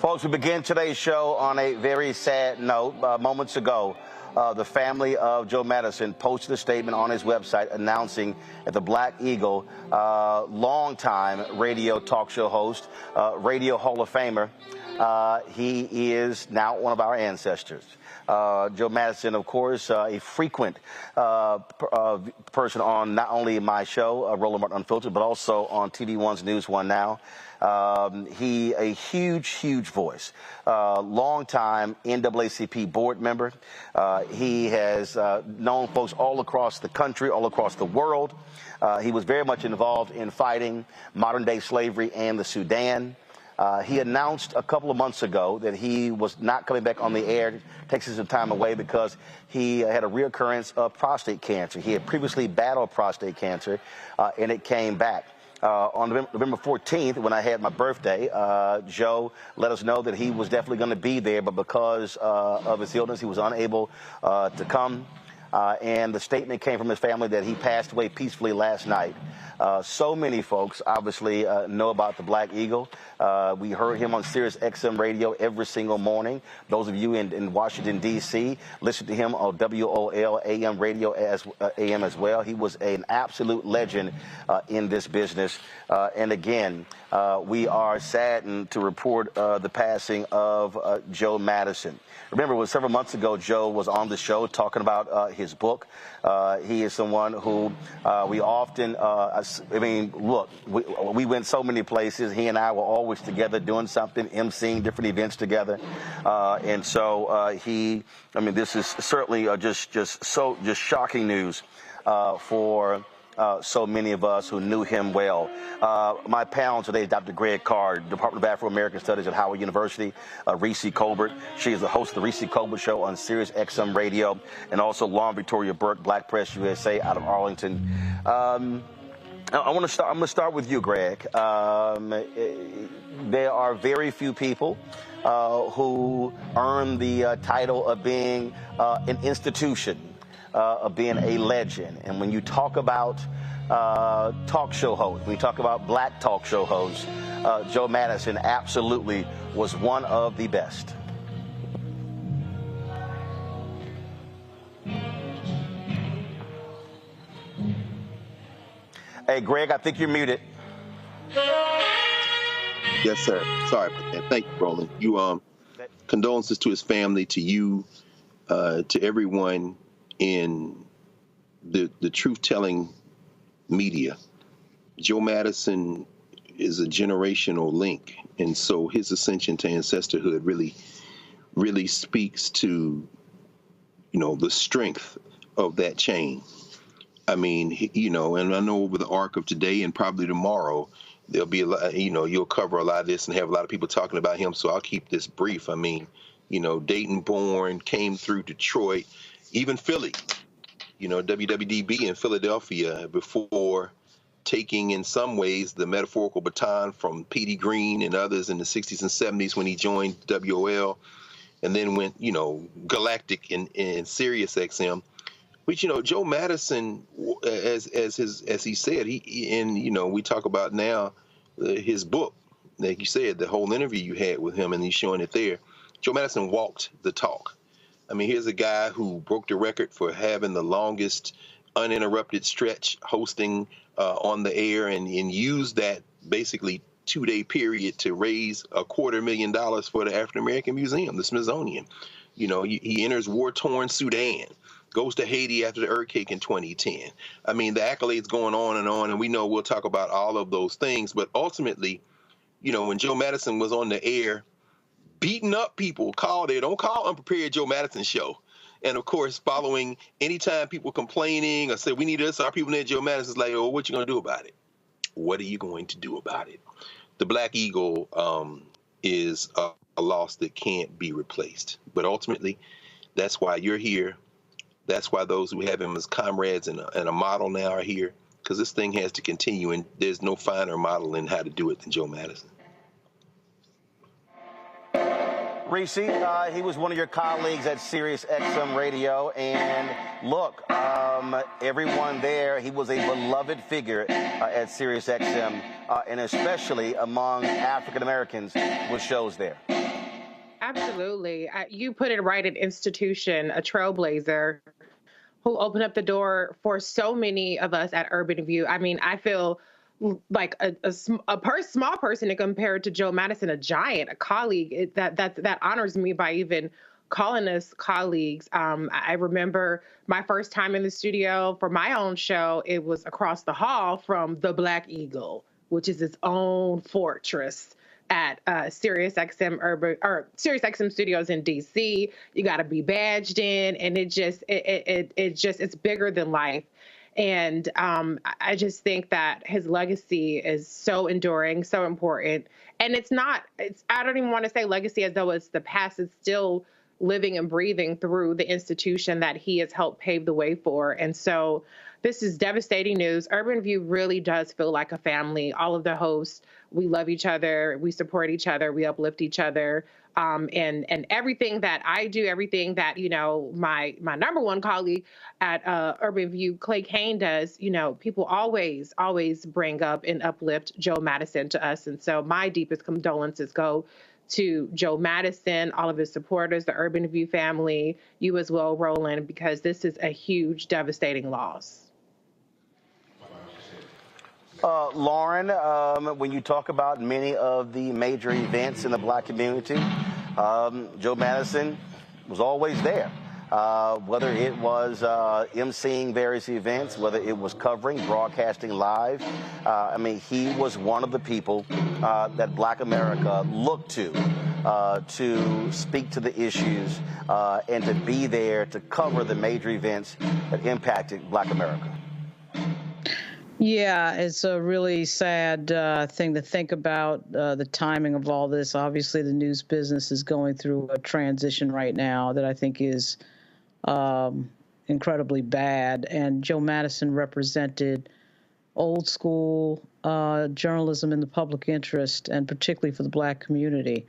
Folks, we begin today's show on a very sad note. Moments ago, the family of Joe Madison posted a statement on his website announcing that the Black Eagle, longtime radio talk show host, radio Hall of Famer, he is now one of our ancestors. Joe Madison, of course, a frequent person on not only my show, Roland Unfiltered, but also on TV One's News One Now. He a huge voice, longtime NAACP board member. He has known folks all across the country, all across the world. He was very much involved in fighting modern-day slavery and the Sudan. He announced a couple of months ago that he was not coming back on the air, takes some time away because he had a reoccurrence of prostate cancer. He had previously battled prostate cancer, and it came back. On November 14th, when I had my birthday, Joe let us know that he was definitely going to be there, but because of his illness, he was unable to come. And the statement came from his family that he passed away peacefully last night. So many folks obviously know about the Black Eagle. We heard him on SiriusXM radio every single morning. Those of you in Washington, D.C., listen to him on WOL AM radio AM as well. He was an absolute legend in this business. And again, we are saddened to report the passing of Joe Madison. Remember, it was several months ago, Joe was on the show talking about his book. He is someone who we often, look, we went so many places. He and I were always together doing something, emceeing different events together. And so this is certainly just shocking news for so many of us who knew him well. My panel today is Dr. Greg Carr, Department of Afro-American Studies at Howard University, Reecie Colbert. She is the host of the Reecie Colbert Show on SiriusXM Radio, and also Lauren Victoria Burke, Black Press USA out of Arlington. I'm going to start with you, Greg. There are very few people who earn the title of being an institution, of being a legend. And when you talk about talk show hosts, when you talk about black talk show hosts, Joe Madison absolutely was one of the best. Hey, Greg, I think you're muted. Yes, sir. Sorry about that. Thank you, Roland. Condolences to his family, to you, to everyone in the truth-telling media. Joe Madison is a generational link, and so his ascension to ancestorhood really speaks to, the strength of that chain. I mean, and I know over the arc of today and probably tomorrow, there'll be a lot, you'll cover a lot of this and have a lot of people talking about him, so I'll keep this brief. I mean, Dayton born, came through Detroit, even Philly, WWDB in Philadelphia before taking in some ways the metaphorical baton from Petey Green and others in the 60s and 70s when he joined WOL and then went, galactic in SiriusXM. Which, Joe Madison, as he said, we talk about now his book, like you said, the whole interview you had with him, and he's showing it there. Joe Madison walked the talk. I mean, here's a guy who broke the record for having the longest uninterrupted stretch hosting on the air and used that basically 2-day period to raise $250,000 for the African American Museum, the Smithsonian. He enters war-torn Sudan, goes to Haiti after the earthquake in 2010. I mean, the accolades going on, and we know we'll talk about all of those things. But ultimately, when Joe Madison was on the air, beating up people, don't call Unprepared Joe Madison show. And of course, following anytime people complaining or say, we need us, our people there, Joe Madison's like, oh, what you going to do about it? What are you going to do about it? The Black Eagle is a loss that can't be replaced. But ultimately, that's why you're here. That's why those who have him as comrades and a model now are here, because this thing has to continue, and there's no finer model in how to do it than Joe Madison. Reecie, he was one of your colleagues at SiriusXM Radio, and look, everyone there, he was a beloved figure at SiriusXM, and especially among African Americans with shows there. Absolutely. You put it right, an institution, a trailblazer who opened up the door for so many of us at Urban View. I mean, I feel like a small person compared to Joe Madison, a giant, a colleague. That honors me by even calling us colleagues. I remember my first time in the studio for my own show. It was across the hall from the Black Eagle, which is its own fortress at SiriusXM Studios in DC. You got to be badged in, and it's bigger than life. And I just think that his legacy is so enduring, so important. And I don't even want to say legacy as though it's the past. It's still living and breathing through the institution that he has helped pave the way for. And so this is devastating news. Urban View really does feel like a family. All of the hosts, we love each other, we support each other, we uplift each other. And everything that I do, everything that, my number one colleague at Urban View, Clay Kane, does, people always bring up and uplift Joe Madison to us. And so my deepest condolences go to Joe Madison, all of his supporters, the Urban View family, you as well, Roland, because this is a huge, devastating loss. Lauren, when you talk about many of the major events in the Black community, Joe Madison was always there. Whether it was emceeing various events, whether it was covering, broadcasting live. He was one of the people that Black America looked to speak to the issues and to be there to cover the major events that impacted Black America. Yeah, it's a really sad thing to think about, the timing of all this. Obviously, the news business is going through a transition right now that I think is incredibly bad. And Joe Madison represented old school journalism in the public interest, and particularly for the Black community.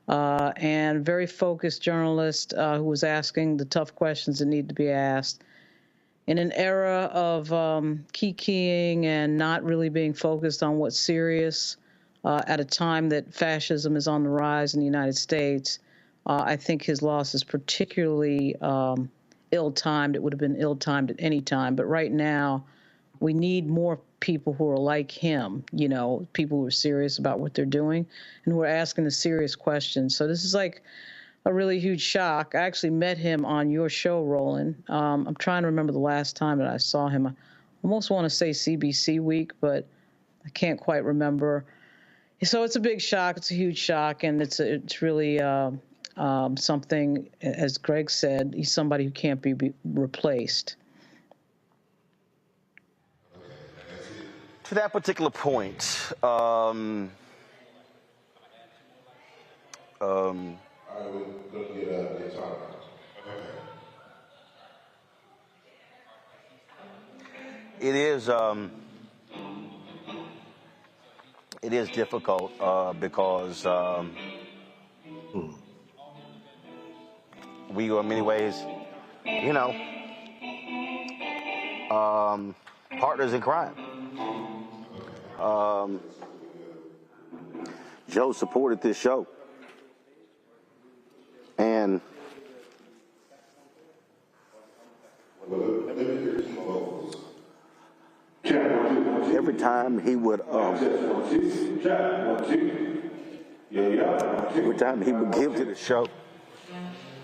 And very focused journalist who was asking the tough questions that need to be asked. In an era of keying and not really being focused on what's serious, at a time that fascism is on the rise in the United States, I think his loss is particularly ill-timed. It would have been ill-timed at any time. But right now, we need more people who are like him, people who are serious about what they're doing and who are asking the serious questions. So this is like a really huge shock. I actually met him on your show, Roland. I'm trying to remember the last time that I saw him. I almost want to say CBC Week, but I can't quite remember. So it's a big shock. It's a huge shock, and it's really something, as Greg said, he's somebody who can't be replaced. To that particular point, All right, we're going to get a guitar. It is difficult because we are in many ways, you know, partners in crime. Joe supported this show, and every time he would give to the show,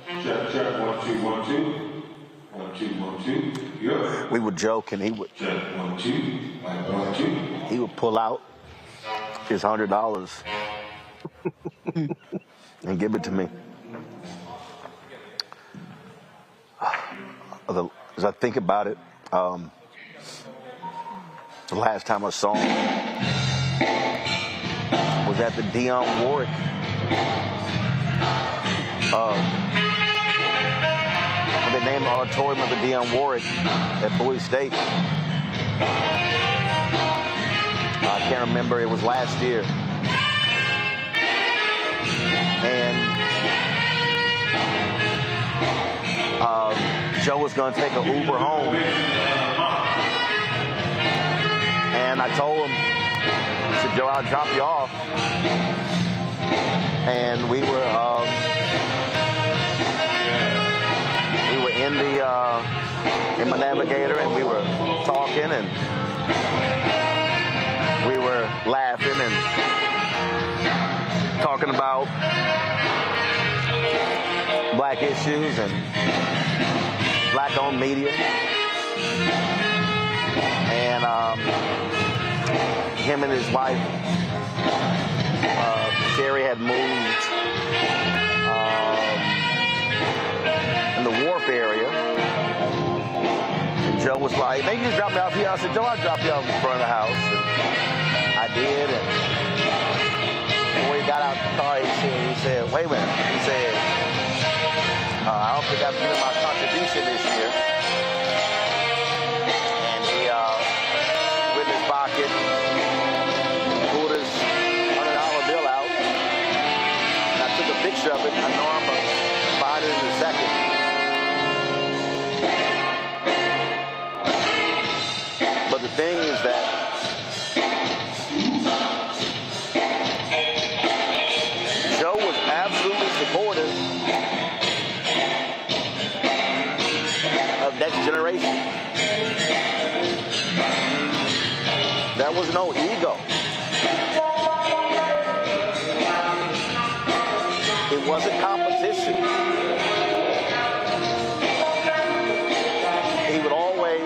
Check, 1, 2, 1, 2. 1, 2, 1, 2. Yeah. we would joke, and he would Check, 1, 2. 1, 2. he would pull out his $100 and give it to me. As I think about it, the last time I saw him was at the Dionne Warwick they named the auditorium of the Dionne Warwick at Bowie State. I can't remember, it was last year. And Joe was going to take an Uber home. And I told him, I said, Joe, I'll drop you off. And we were in my Navigator, and we were talking, and we were laughing and talking about black issues and black-owned media. And him and his wife, Sherry, had moved in the Wharf area. And Joe was like, maybe you just drop me off here. I said, Joe, I'll drop you off in front of the house. And I did. And when we got out the car, he said, wait a minute. He said, I don't think I've given my contribution this year. And he, with his pocket, pulled his $100 bill out. And I took a picture of it. I know I'm going to find it in a second. But the thing is that Joe was absolutely supportive of Next Generation. There was no ego. It wasn't competition. He would always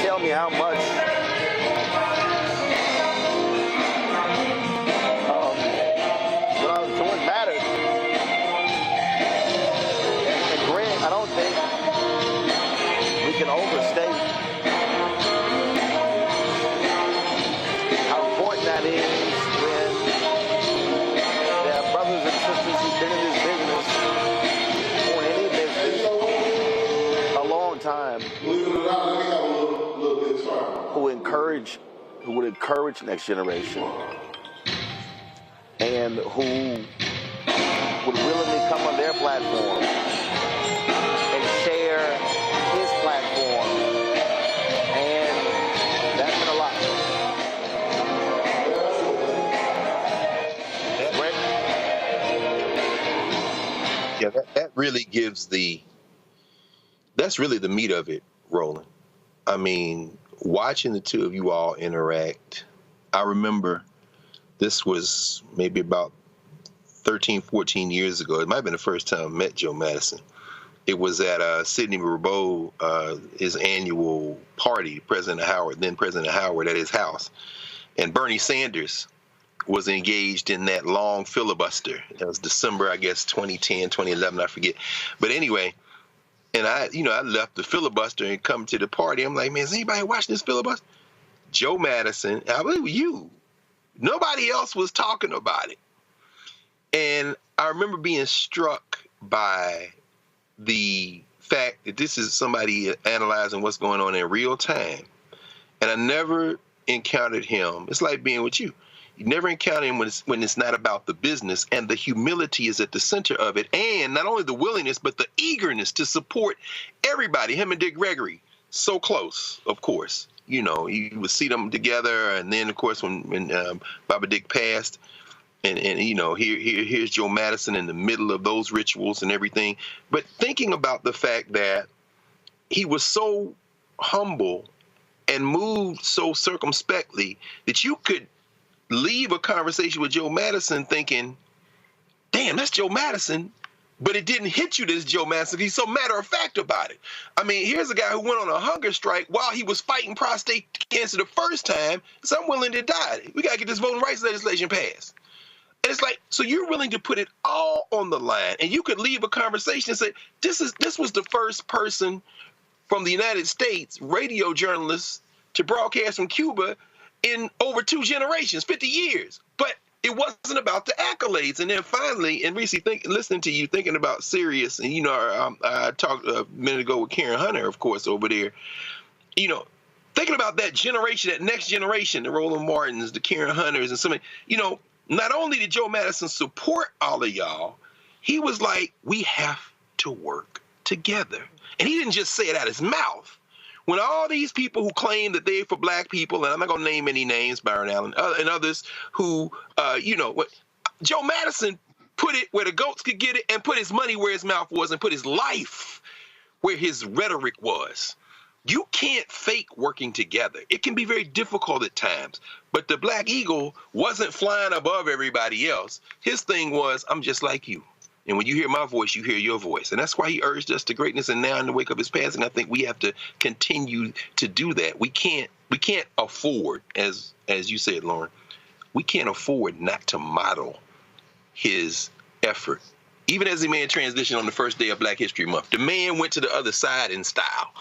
tell me how much what I was doing mattered. And Greg, I don't think we can overstate how important that is when there are brothers and sisters who've been in this business or any business a long time who would encourage Next Generation and who would willingly come on their platform and share his platform, and that's been a lot. Yeah, that really gives that's really the meat of it, Roland. I mean, watching the two of you all interact, I remember this was maybe about 13, 14 years ago. It might have been the first time I met Joe Madison. It was at Sidney Rabeau, his annual party, then President Howard, at his house. And Bernie Sanders was engaged in that long filibuster. That was December, I guess, 2010, 2011, I forget. But anyway, and I left the filibuster and come to the party. I'm like, man, is anybody watching this filibuster? Joe Madison, I believe you. Nobody else was talking about it. And I remember being struck by the fact that this is somebody analyzing what's going on in real time. And I never encountered him. It's like being with you. You never encounter him when it's not about the business, and the humility is at the center of it. And not only the willingness, but the eagerness to support everybody. Him and Dick Gregory, so close, of course. You know, you would see them together. And then, of course, when Baba Dick passed, and you know, here's Joe Madison in the middle of those rituals and everything. But thinking about the fact that he was so humble and moved so circumspectly that you could leave a conversation with Joe Madison thinking, damn, that's Joe Madison, but it didn't hit you that it's Joe Madison. He's so matter of fact about it. I mean, here's a guy who went on a hunger strike while he was fighting prostate cancer the first time, so I'm willing to die. We got to get this voting rights legislation passed. And it's like, so you're willing to put it all on the line, and you could leave a conversation and say, this was the first person from the United States, radio journalists, to broadcast from Cuba in over 2 generations, 50 years. But it wasn't about the accolades. And then finally, and Reecie, listening to you, thinking about Sirius, and, you know, I talked a minute ago with Karen Hunter, of course, over there, you know, thinking about that generation, that next generation, the Roland Martins, the Karen Hunters, and so many, you know, not only did Joe Madison support all of y'all, he was like, we have to work together. And he didn't just say it out of his mouth. When all these people who claim that they're for black people, and I'm not going to name any names, Byron Allen, and others who, you know, Joe Madison put it where the goats could get it and put his money where his mouth was and put his life where his rhetoric was. You can't fake working together. It can be very difficult at times. But the Black Eagle wasn't flying above everybody else. His thing was, I'm just like you. And when you hear my voice, you hear your voice. And that's why he urged us to greatness. And now in the wake of his passing, I think we have to continue to do that. We can't afford, as you said, Lauren, we can't afford not to model his effort. Even as he made a transition on the first day of Black History Month, the man went to the other side in style.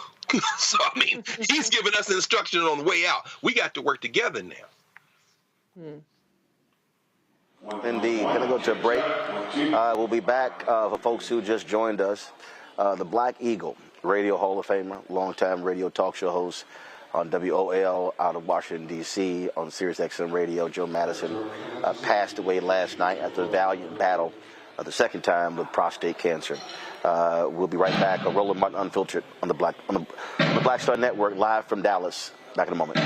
So, I mean, he's giving us instruction on the way out. We got to work together now. Indeed. Going to go to a break. We'll be back for folks who just joined us. The Black Eagle, Radio Hall of Famer, longtime radio talk show host on WOL out of Washington, D.C., on SiriusXM Radio. Joe Madison passed away last night after a valiant battle, the second time with prostate cancer. We'll be right back. Roland Martin Unfiltered on the Black Star Network, live from Dallas. Back in a moment.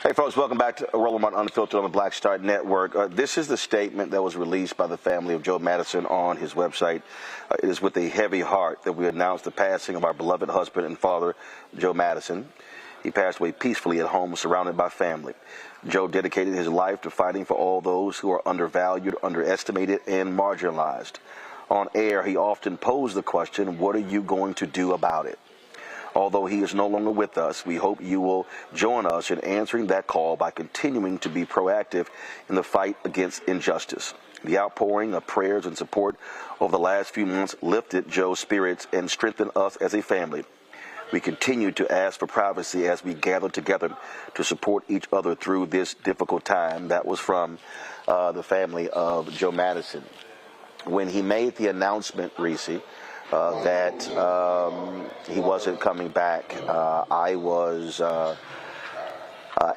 Hey, folks, welcome back to Roland Martin Unfiltered on the Black Star Network. This is the statement that was released by the family of Joe Madison on his website. It is with a heavy heart that we announce the passing of our beloved husband and father, Joe Madison. He passed away peacefully at home, surrounded by family. Joe dedicated his life to fighting for all those who are undervalued, underestimated, and marginalized. On air, he often posed the question, what are you going to do about it? Although he is no longer with us, we hope you will join us in answering that call by continuing to be proactive in the fight against injustice. The outpouring of prayers and support over the last few months lifted Joe's spirits and strengthened us as a family. We continue to ask for privacy as we gather together to support each other through this difficult time. That was from the family of Joe Madison. When he made the announcement, Reecie, that he wasn't coming back, I was at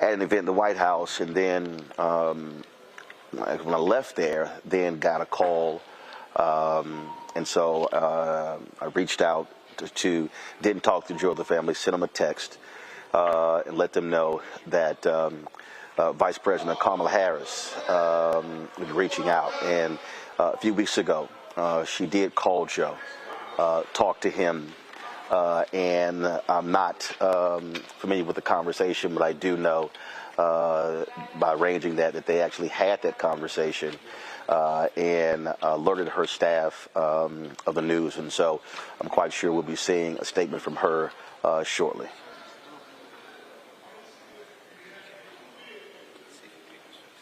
an event in the White House, and then when I left there, then got a call, and so I reached out to didn't talk to Joe, the family, sent him a text, and let them know that Vice President Kamala Harris reaching out. And a few weeks ago, she did call Joe, talk to him, and I'm not familiar with the conversation, but I do know by arranging that they actually had that conversation and alerted her staff of the news. And so I'm quite sure we'll be seeing a statement from her shortly.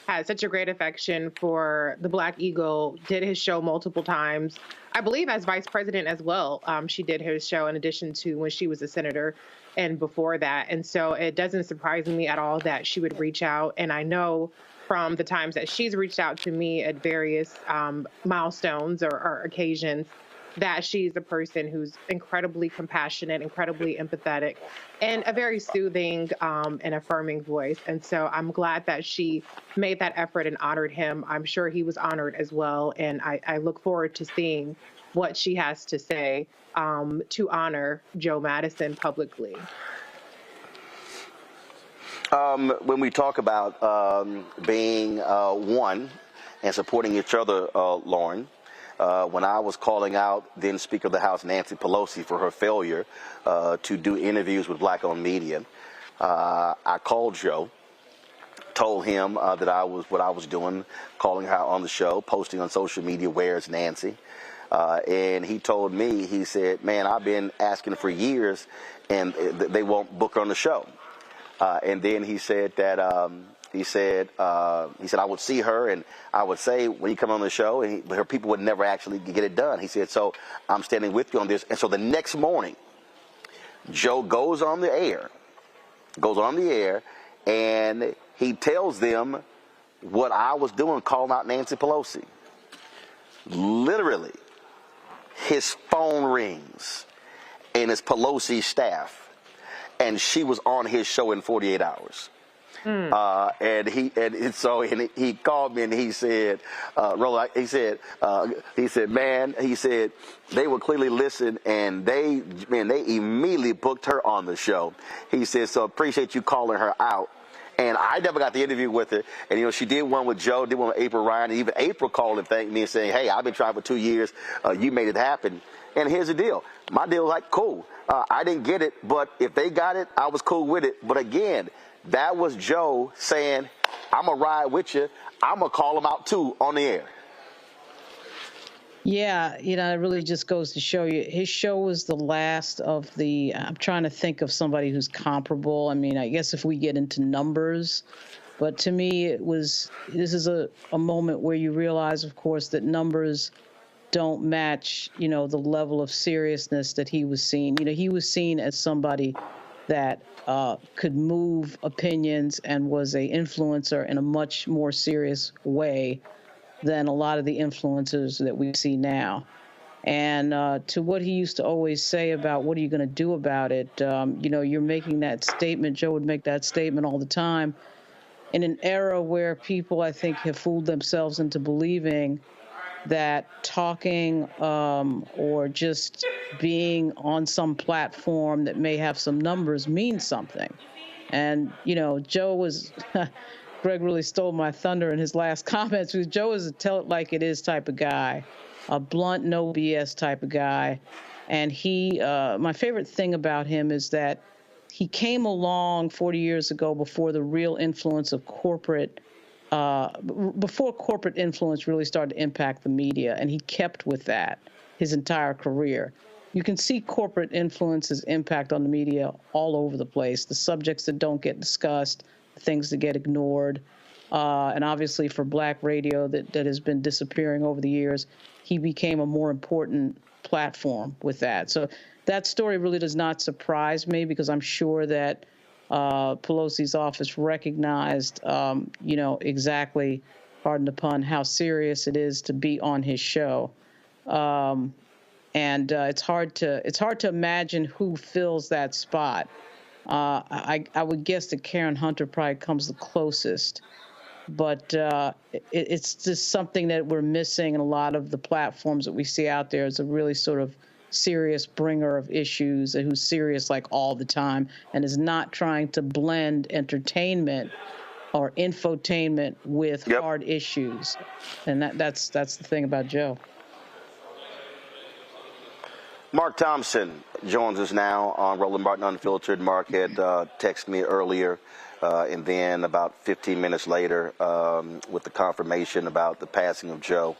Had such a great affection for the Black Eagle, did his show multiple times. I believe as vice president as well. She did his show in addition to when she was a senator and before that. And so it doesn't surprise me at all that she would reach out. And I know from the times that she's reached out to me at various milestones or occasions that she's a person who's incredibly compassionate, incredibly empathetic, and a very soothing and affirming voice. And so I'm glad that she made that effort and honored him. I'm sure he was honored as well. And I look forward to seeing what she has to say to honor Joe Madison publicly. When we talk about being one and supporting each other, Lauren, when I was calling out then Speaker of the House Nancy Pelosi for her failure to do interviews with Black-owned media, I called Joe, told him that I was what I was doing, calling her on the show, posting on social media, "Where's Nancy?" And he told me, he said, "Man, I've been asking for years, and they won't book her on the show." And then he said that he said I would see her and I would say when you come on the show, and her people would never actually get it done. He said, "So I'm standing with you on this." And so the next morning, Joe goes on the air, and he tells them what I was doing, calling out Nancy Pelosi. Literally, his phone rings, and it's Pelosi's staff, and she was on his show in 48 hours. And he called me and he said, Roland, he said, man, he said, they would clearly listen, and they immediately booked her on the show. He said, so appreciate you calling her out. And I never got the interview with her. And, she did one with Joe, did one with April Ryan. And even April called and thanked me and saying, "Hey, I've been trying for 2 years. You made it happen." And here's the deal. My deal was like, cool. I didn't get it, but if they got it, I was cool with it. But again, that was Joe saying, "I'm going to ride with you. I'm going to call them out, too, on the air." Yeah, it really just goes to show you, his show was the last of the, I'm trying to think of somebody who's comparable. I mean, I guess if we get into numbers, but to me, this is a moment where you realize, of course, that numbers don't match, the level of seriousness that he was seen. He was seen as somebody that could move opinions and was a influencer in a much more serious way than a lot of the influencers that we see now. And to what he used to always say about what are you going to do about it, you're making that statement. Joe would make that statement all the time in an era where people, I think, have fooled themselves into believing that talking or just being on some platform that may have some numbers means something. And, Joe was... Greg really stole my thunder in his last comments, because Joe is a tell it like it is type of guy, a blunt, no BS type of guy. And my favorite thing about him is that he came along 40 years ago before the real influence of before corporate influence really started to impact the media. And he kept with that his entire career. You can see corporate influence's impact on the media all over the place, the subjects that don't get discussed, things that get ignored. And obviously for Black radio that has been disappearing over the years, he became a more important platform with that. So that story really does not surprise me, because I'm sure that Pelosi's office recognized, exactly, pardon the pun, how serious it is to be on his show. And it's hard to imagine who fills that spot. I would guess that Karen Hunter probably comes the closest, but it's just something that we're missing in a lot of the platforms that we see out there. Is a really sort of serious bringer of issues, and who's serious like all the time, and is not trying to blend entertainment or infotainment with Yep. hard issues. And that's the thing about Joe. Mark Thompson joins us now on Roland Martin Unfiltered. Mark had texted me earlier, and then about 15 minutes later with the confirmation about the passing of Joe.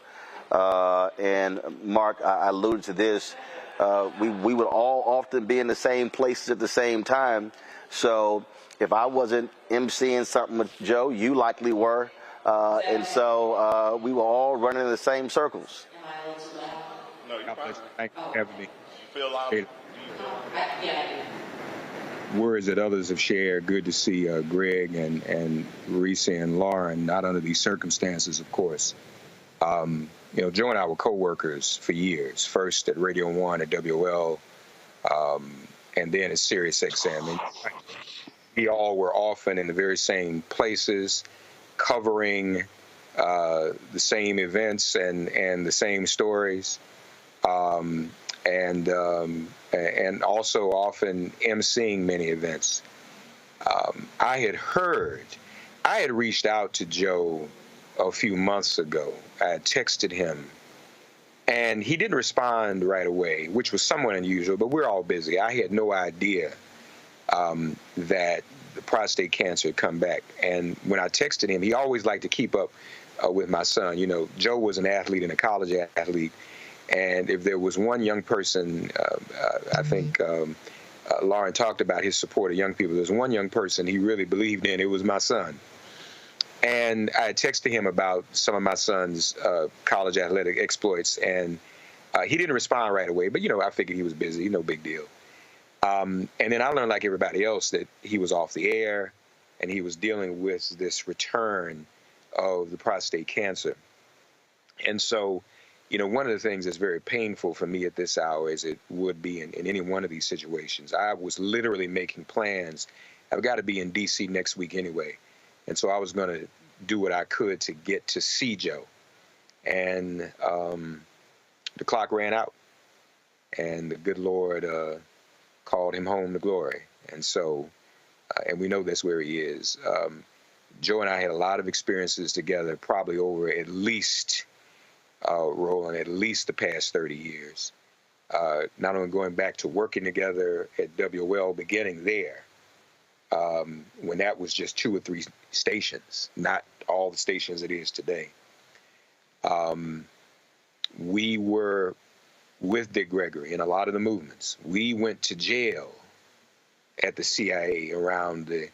And Mark, I alluded to this. We would all often be in the same places at the same time. So if I wasn't emceeing something with Joe, you likely were. And so we were all running in the same circles. No, you're fine. Thank you for having me. You feel loud? Words that others have shared. Good to see Greg and Reecie and Lauren, not under these circumstances, of course. You know, Joe and I were co-workers for years, first at Radio 1 at WL, and then at SiriusXM. And we all were often in the very same places, covering the same events and the same stories, and also often emceeing many events. I had reached out to Joe a few months ago. I had texted him, and he didn't respond right away, which was somewhat unusual, but we're all busy. I had no idea that the prostate cancer had come back. And when I texted him, he always liked to keep up with my son. You know, Joe was an athlete and a college athlete. And if there was one young person, I think Lauren talked about his support of young people. There's one young person he really believed in. It was my son. And I texted him about some of my son's college athletic exploits, and he didn't respond right away. But, you know, I figured he was busy. No big deal. And then I learned, like everybody else, that he was off the air, and he was dealing with this return of the prostate cancer. And so, you know, one of the things that's very painful for me at this hour, as it would be in any one of these situations, I was literally making plans. I've got to be in D.C. next week anyway. And so I was going to do what I could to get to see Joe. And the clock ran out, and the good Lord called him home to glory. And so, and we know that's where he is. Joe and I had a lot of experiences together, probably over at least, Roland, at least the past 30 years. Not only going back to working together at WL, beginning there, when that was just 2 or 3 stations, not all the stations it is today. We were with Dick Gregory in a lot of the movements. We went to jail at the CIA around the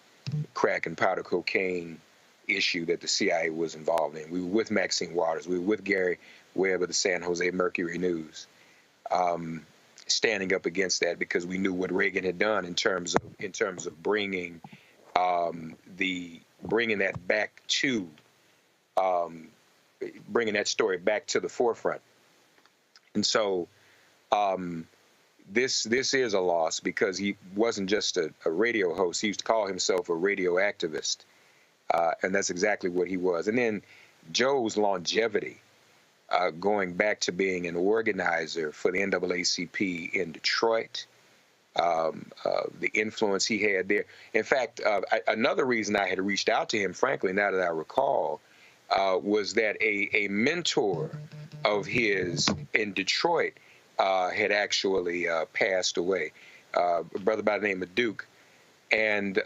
crack and powder cocaine issue that the CIA was involved in. We were with Maxine Waters. We were with Gary Webb of the San Jose Mercury News, standing up against that because we knew what Reagan had done in terms of bringing that back to bringing that story back to the forefront. And so this is a loss because he wasn't just a radio host. He used to call himself a radio activist, and that's exactly what he was. And then Joe's longevity, going back to being an organizer for the NAACP in Detroit, the influence he had there. In fact, another reason I had reached out to him, frankly, now that I recall, was that a mentor of his in Detroit had actually passed away, a brother by the name of Duke, and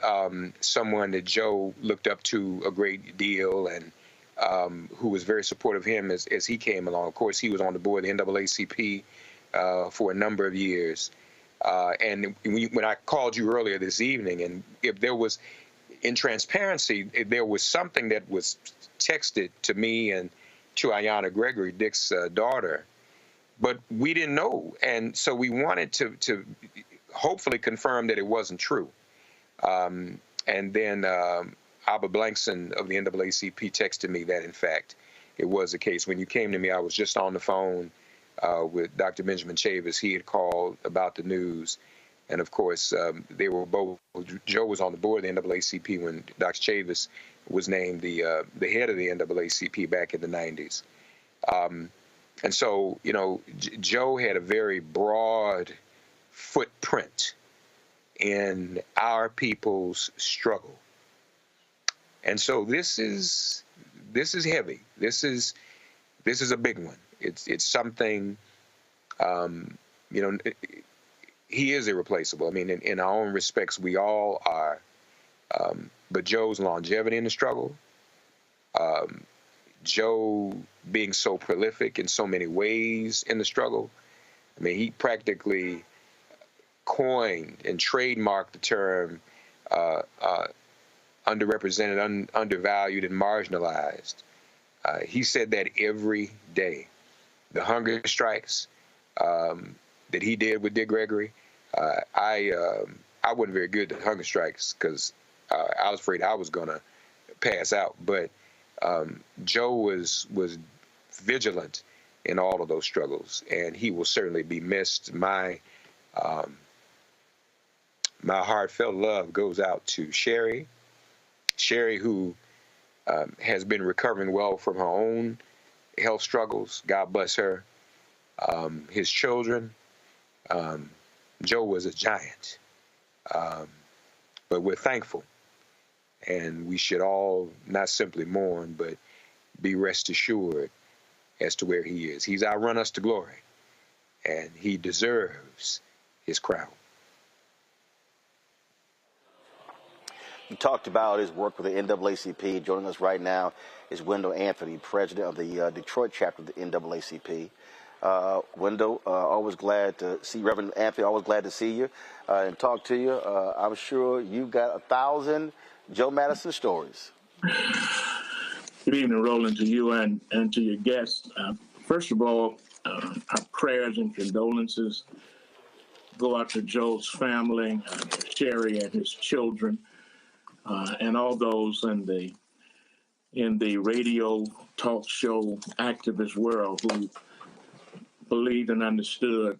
someone that Joe looked up to a great deal, and who was very supportive of him as he came along. Of course, he was on the board of the NAACP for a number of years. And when I called you earlier this evening, and if there was, in transparency, if there was something that was texted to me and to Ayanna Gregory, Dick's daughter, but we didn't know. And so we wanted to hopefully confirm that it wasn't true. And then Abba Blankson of the NAACP texted me that, in fact, it was the case. When you came to me, I was just on the phone with Dr. Benjamin Chavis. He had called about the news. And, of course, they were both, Joe was on the board of the NAACP when Dr. Chavis was named the head of the NAACP back in the 90s. And so, you know, Joe had a very broad footprint in our people's struggle. And so this is heavy. This is a big one. It's something. You know, he is irreplaceable. I mean, in our own respects, we all are. But Joe's longevity in the struggle, Joe being so prolific in so many ways in the struggle. I mean, he practically coined and trademarked the term underrepresented, undervalued, and marginalized. He said that every day. The hunger strikes that he did with Dick Gregory, I wasn't very good at hunger strikes because I was afraid I was going to pass out. But Joe was vigilant in all of those struggles, and he will certainly be missed. My heartfelt love goes out to Sherry, who has been recovering well from her own health struggles. God bless her. His children. Joe was a giant, but we're thankful, and we should all not simply mourn, but be rest assured as to where he is. He's outrun us to glory, and he deserves his crown. He talked about his work with the NAACP. Joining us right now is Wendell Anthony, president of the Detroit chapter of the NAACP. Wendell, always glad to see Reverend Anthony. Always glad to see you and talk to you. I'm sure you've got 1,000 Joe Madison stories. Good evening, Roland, to you and to your guests. First of all, our prayers and condolences go out to Joe's family, Sherry and his children, and all those in the radio talk show activist world who believed and understood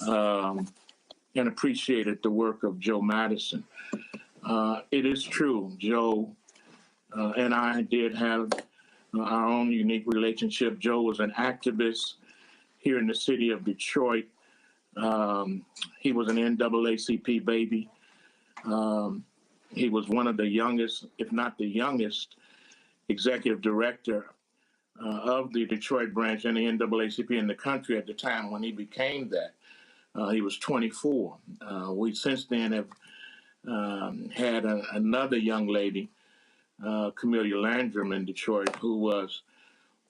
and appreciated the work of Joe Madison. It is true, Joe and I did have our own unique relationship. Joe was an activist here in the city of Detroit. He was an NAACP baby. He was one of the youngest, if not the youngest, executive director of the Detroit branch and the NAACP in the country at the time when he became that. He was 24. We since then have had another young lady, Camellia Landrum in Detroit, who was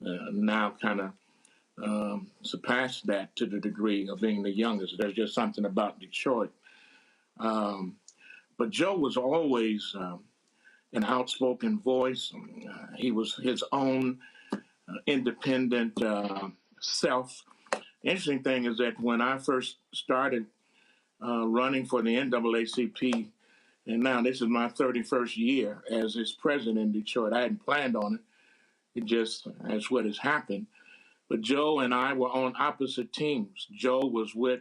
now kind of surpassed that to the degree of being the youngest. There's just something about Detroit. But Joe was always an outspoken voice. He was his own independent self. Interesting thing is that when I first started running for the NAACP, and now this is my 31st year as its president in Detroit, I hadn't planned on it. It just, that's what has happened. But Joe and I were on opposite teams. Joe was with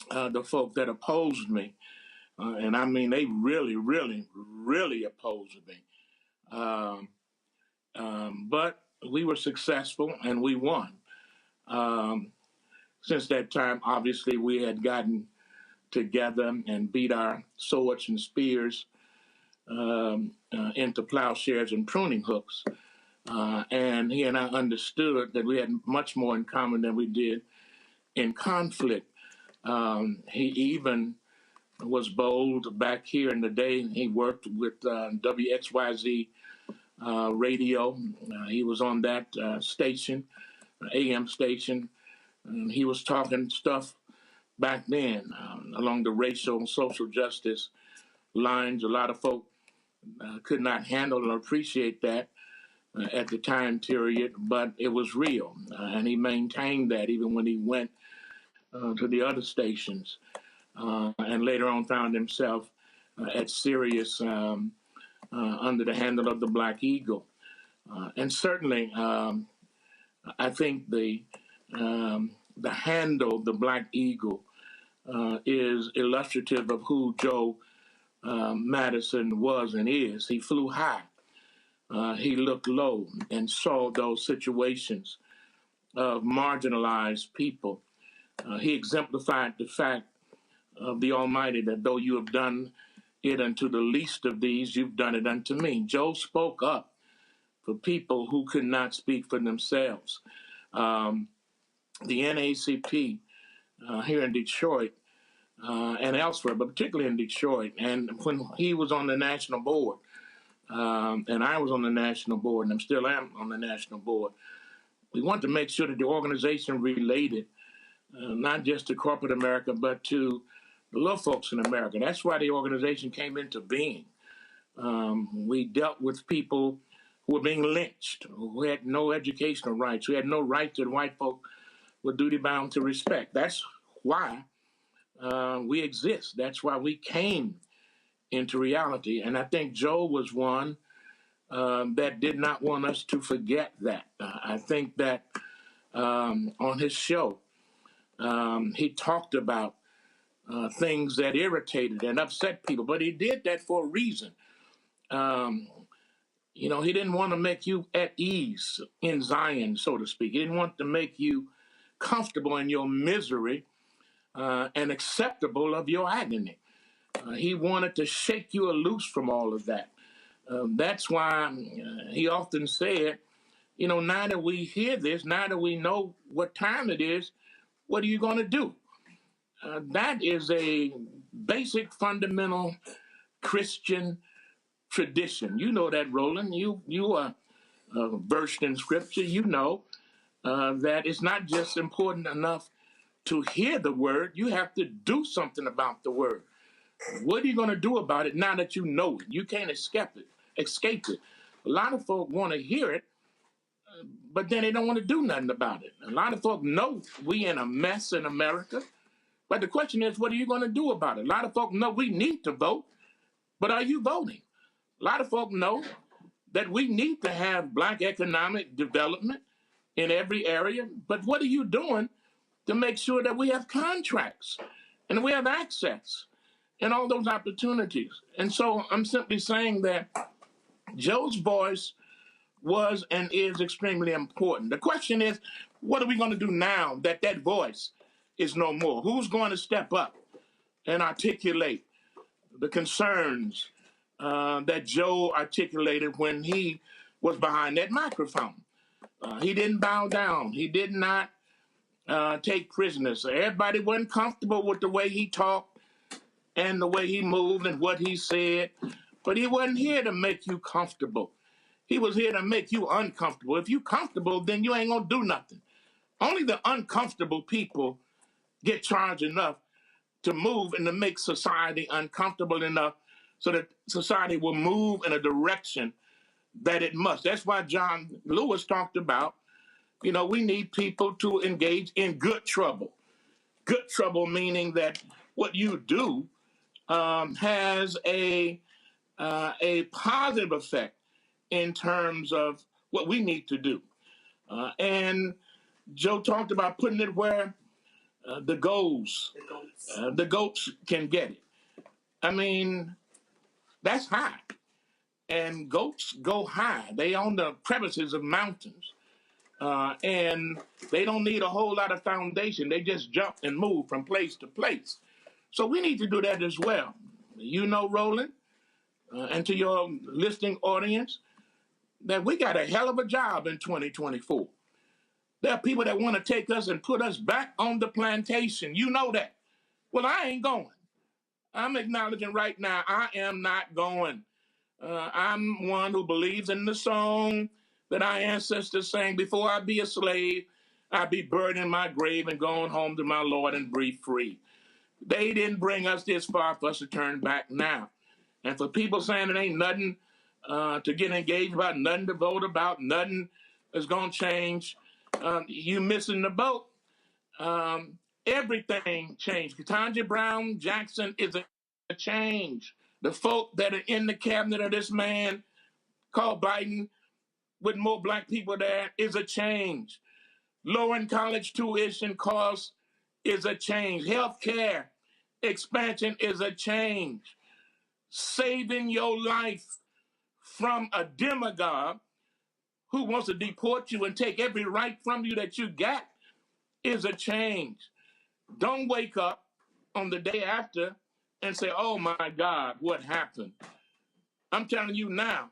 the folk that opposed me. And I mean, they really, really, really opposed me. But we were successful and we won. Since that time, obviously, we had gotten together and beat our swords and spears into plowshares and pruning hooks. And he and I understood that we had much more in common than we did in conflict. He even was bold back here in the day. He worked with WXYZ radio. He was on that station, AM station. He was talking stuff back then along the racial and social justice lines. A lot of folk could not handle or appreciate that at the time period, but it was real. And he maintained that even when he went to the other stations. And later on found himself at Sirius under the handle of the Black Eagle. And certainly, I think the handle, the Black Eagle, is illustrative of who Joe Madison was and is. He flew high. He looked low and saw those situations of marginalized people. He exemplified the fact of the Almighty that though you have done it unto the least of these, you've done it unto me. Joe spoke up for people who could not speak for themselves. The NAACP here in Detroit and elsewhere, but particularly in Detroit, and when he was on the national board, and I was on the national board, and I still am on the national board, we want to make sure that the organization related not just to corporate America, but to the little folks in America. That's why the organization came into being. We dealt with people who were being lynched, who had no educational rights, who had no rights that white folk were duty bound to respect. That's why we exist. That's why we came into reality. And I think Joe was one that did not want us to forget that. I think that on his show, he talked about things that irritated and upset people, but he did that for a reason. He didn't want to make you at ease in Zion, so to speak. He didn't want to make you comfortable in your misery and acceptable of your agony. He wanted to shake you loose from all of that. That's why he often said, now that we hear this, now that we know what time it is, what are you going to do? That is a basic, fundamental Christian tradition. You know that, Roland. You are versed in Scripture. You know that it's not just important enough to hear the word. You have to do something about the word. What are you going to do about it now that you know it? You can't escape it. A lot of folk want to hear it, but then they don't want to do nothing about it. A lot of folk know we in a mess in America, but the question is, what are you going to do about it? A lot of folk know we need to vote, but are you voting? A lot of folk know that we need to have Black economic development in every area, but what are you doing to make sure that we have contracts and we have access and all those opportunities? And so I'm simply saying that Joe's voice was and is extremely important. The question is, what are we going to do now that that voice is no more? Who's going to step up and articulate the concerns that Joe articulated when he was behind that microphone? He didn't bow down. He did not take prisoners. Everybody wasn't comfortable with the way he talked and the way he moved and what he said, but he wasn't here to make you comfortable. He was here to make you uncomfortable. If you comfortable, then you ain't gonna do nothing. Only the uncomfortable people get charged enough to move and to make society uncomfortable enough so that society will move in a direction that it must. That's why John Lewis talked about, we need people to engage in good trouble. Good trouble meaning that what you do has a positive effect in terms of what we need to do. And Joe talked about putting it where the goats can get it. I mean, that's high. And goats go high. They on the crevices of mountains. And they don't need a whole lot of foundation. They just jump and move from place to place. So we need to do that as well. Roland, and to your listening audience, that we got a hell of a job in 2024. There are people that want to take us and put us back on the plantation. You know that. Well, I ain't going. I'm acknowledging right now, I am not going. I'm one who believes in the song that our ancestors sang, before I be a slave, I be buried in my grave and going home to my Lord and breathe free. They didn't bring us this far for us to turn back now. And for people saying it ain't nothing to get engaged about, nothing to vote about, nothing is going to change, you missing the boat. Everything changed. Ketanji Brown Jackson is a change. The folk that are in the cabinet of this man called Biden, with more Black people there, is a change. Lowering college tuition costs is a change. Healthcare expansion is a change. Saving your life from a demagogue who wants to deport you and take every right from you that you got is a change. Don't wake up on the day after and say, oh my God, what happened? I'm telling you now,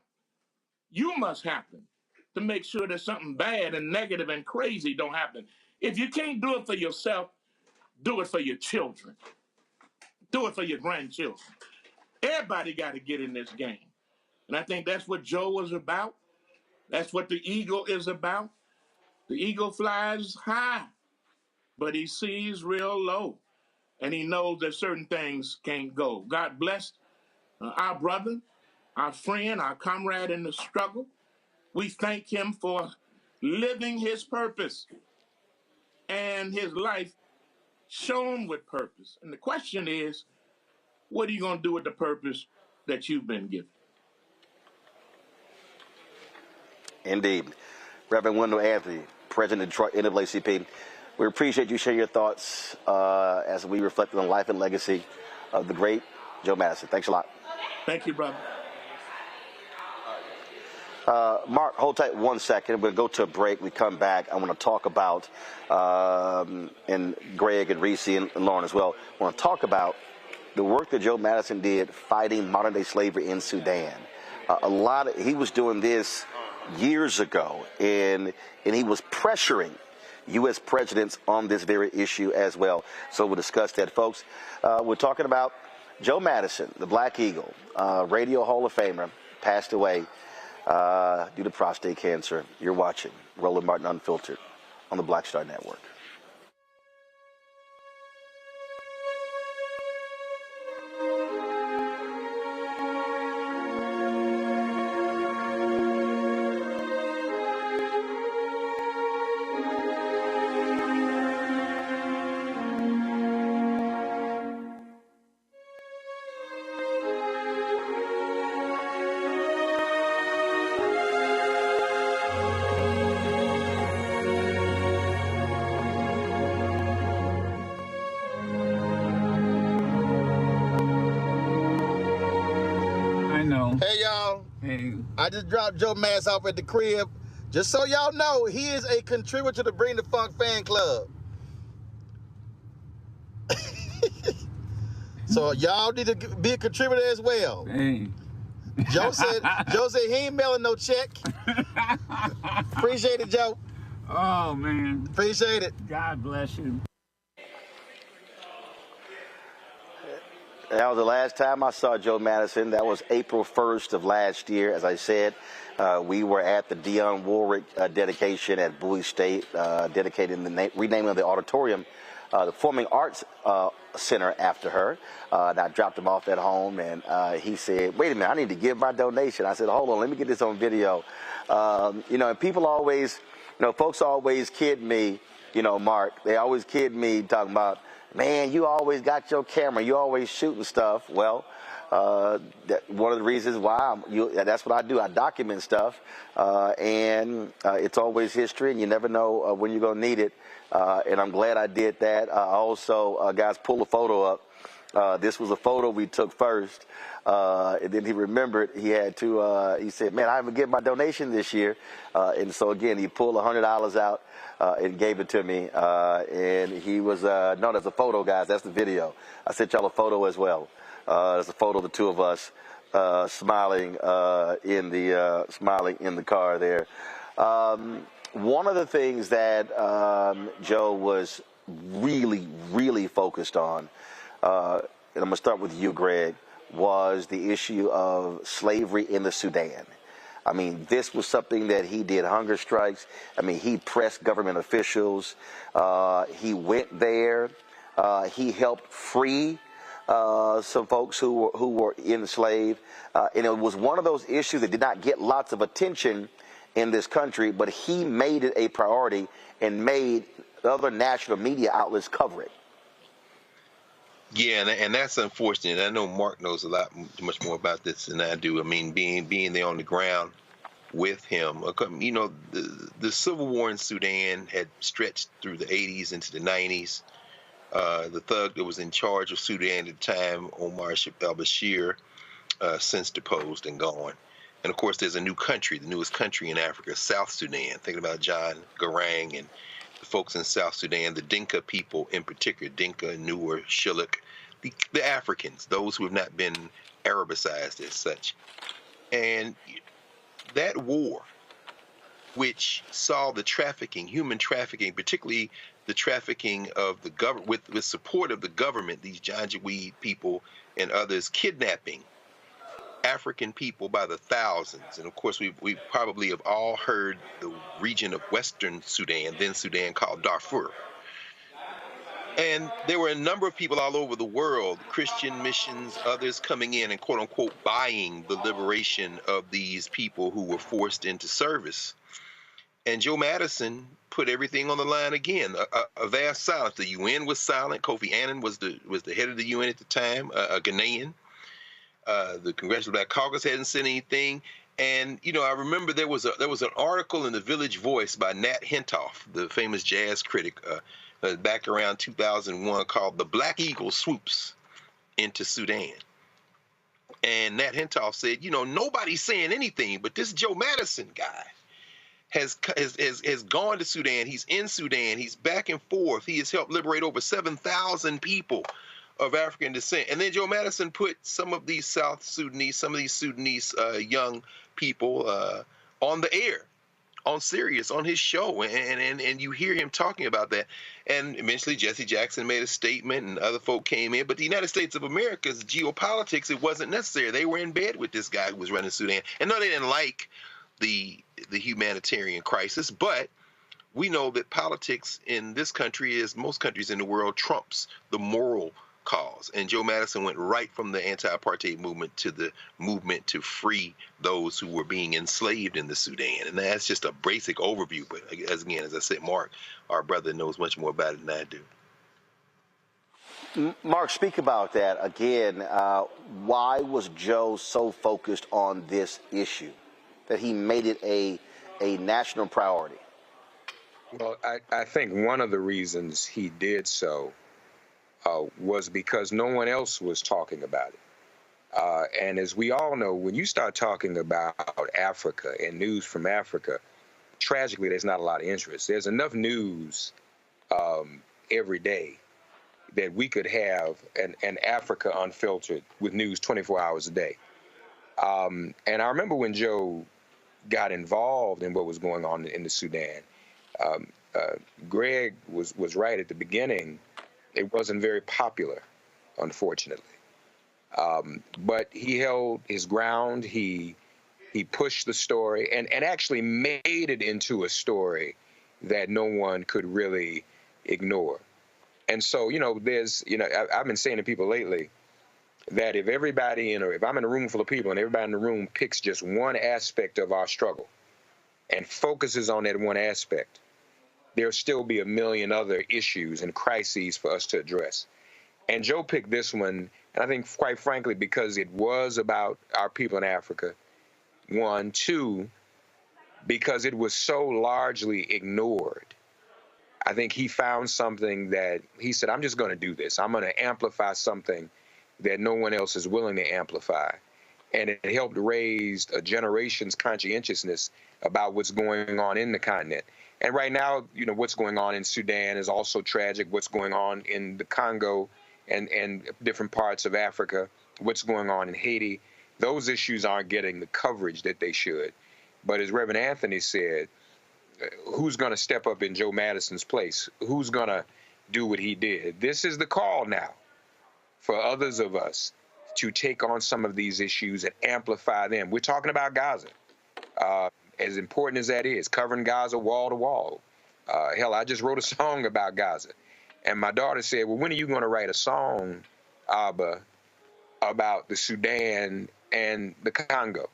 you must happen to make sure that something bad and negative and crazy don't happen. If you can't do it for yourself, do it for your children. Do it for your grandchildren. Everybody got to get in this game. And I think that's what Joe was about. That's what the eagle is about. The eagle flies high, but he sees real low. And he knows that certain things can't go. God bless our brother, our friend, our comrade in the struggle. We thank him for living his purpose and his life shown with purpose. And the question is, what are you going to do with the purpose that you've been given? Indeed. Reverend Wendell Anthony, President of Detroit NAACP, we appreciate you sharing your thoughts as we reflect on the life and legacy of the great Joe Madison. Thanks a lot. Thank you, brother. Mark, hold tight 1 second. We'll go to a break. We come back. I want to talk about, and Greg and Reecie and Lauren as well, I want to talk about the work that Joe Madison did fighting modern-day slavery in Sudan. He was doing this years ago, and he was pressuring U.S. presidents on this very issue as well. So we'll discuss that, folks. We're talking about Joe Madison, the Black Eagle, Radio Hall of Famer, passed away due to prostate cancer. You're watching Roland Martin Unfiltered on the Black Star Network. Hey, y'all. Hey. I just dropped Joe Madison off at the crib. Just so y'all know, he is a contributor to the Bring the Funk fan club. So y'all need to be a contributor as well. Hey. Joe said he ain't mailing no check. Appreciate it, Joe. Oh, man. Appreciate it. God bless you. That was the last time I saw Joe Madison. That was April 1st of last year. As I said, we were at the Dionne Warwick dedication at Bowie State, dedicating the renaming of the auditorium, the Performing Arts Center after her. And I dropped him off at home, and he said, wait a minute, I need to give my donation. I said, hold on, let me get this on video. And people always, folks always kid me, Mark, they always kid me talking about, man, you always got your camera. You always shooting stuff. Well, one of the reasons why that's what I do. I document stuff, and it's always history, and you never know when you're going to need it. And I'm glad I did that. Also, guys, pull a photo up. This was a photo we took first, and then he remembered he had to, he said, man, I haven't given my donation this year. And so, again, he pulled $100 out. And gave it to me, and he was, no, that's a photo, guys, that's the video. I sent y'all a photo as well. There's a photo of the two of us smiling in the car there. One of the things that Joe was really focused on, and I'm going to start with you, Greg, was the issue of slavery in the Sudan. I mean, this was something that he did hunger strikes. I mean, he pressed government officials. He went there. He helped free some folks who were enslaved. And it was one of those issues that did not get lots of attention in this country, but he made it a priority and made other national media outlets cover it. Yeah, and that's unfortunate. I know Mark knows a lot much more about this than I do. I mean, being there on the ground with him, the civil war in Sudan had stretched through the 80s into the 90s. The thug that was in charge of Sudan at the time, Omar al-Bashir, since deposed and gone. And of course, there's a new country, the newest country in Africa, South Sudan. Thinking about John Garang and the folks in South Sudan, the Dinka people in particular, Dinka, Nuer, Shilluk, the Africans, those who have not been Arabicized as such. And that war, which saw the trafficking, human trafficking, particularly the trafficking of the government, with support of the government, these Janjaweed people and others kidnapping African people by the thousands. And of course, we probably have all heard the region of Western Sudan, then Sudan, called Darfur. And there were a number of people all over the world, Christian missions, others coming in and quote unquote buying the liberation of these people who were forced into service. And Joe Madison put everything on the line again. A vast silence. The UN was silent. Kofi Annan was the head of the UN at the time, a Ghanaian. The Congressional Black Caucus hadn't said anything. And I remember there was an article in the Village Voice by Nat Hentoff, the famous jazz critic, back around 2001, called "The Black Eagle Swoops into Sudan." And Nat Hentoff said, nobody's saying anything, but this Joe Madison guy has gone to Sudan. He's in Sudan. He's back and forth. He has helped liberate over 7,000 people of African descent. And then Joe Madison put some of these South Sudanese, some of these Sudanese young people on the air, on Sirius, on his show. And you hear him talking about that. And eventually Jesse Jackson made a statement and other folk came in. But the United States of America's geopolitics, it wasn't necessary. They were in bed with this guy who was running Sudan. And no, they didn't like the humanitarian crisis, but we know that politics in this country, as most countries in the world, trumps the moral cause. And Joe Madison went right from the anti-apartheid movement to the movement to free those who were being enslaved in the Sudan. And that's just a basic overview. But as I said, Mark, our brother, knows much more about it than I do. Mark, speak about that again. Why was Joe so focused on this issue that he made it a national priority? Well, I think one of the reasons he did so was because no one else was talking about it. And as we all know, when you start talking about Africa and news from Africa, tragically, there's not a lot of interest. There's enough news every day that we could have an Africa Unfiltered with news 24 hours a day. And I remember when Joe got involved in what was going on in the Sudan, Greg was right at the beginning. It wasn't very popular, unfortunately. But he held his ground. He pushed the story and actually made it into a story that no one could really ignore. And so, there's, I've been saying to people lately that if everybody, if I'm in a room full of people and everybody in the room picks just one aspect of our struggle and focuses on that one aspect, there'll still be a million other issues and crises for us to address. And Joe picked this one, and I think, quite frankly, because it was about our people in Africa, one. Two, because it was so largely ignored. I think he found something that he said, I'm just going to do this. I'm going to amplify something that no one else is willing to amplify. And it helped raise a generation's conscientiousness about what's going on in the continent. And right now, what's going on in Sudan is also tragic. What's going on in the Congo and different parts of Africa, what's going on in Haiti, those issues aren't getting the coverage that they should. But as Reverend Anthony said, who's going to step up in Joe Madison's place? Who's going to do what he did? This is the call now for others of us to take on some of these issues and amplify them. We're talking about Gaza. As important as that is, covering Gaza wall to wall. Hell, I just wrote a song about Gaza. And my daughter said, well, when are you going to write a song, Abba, about the Sudan and the Congo?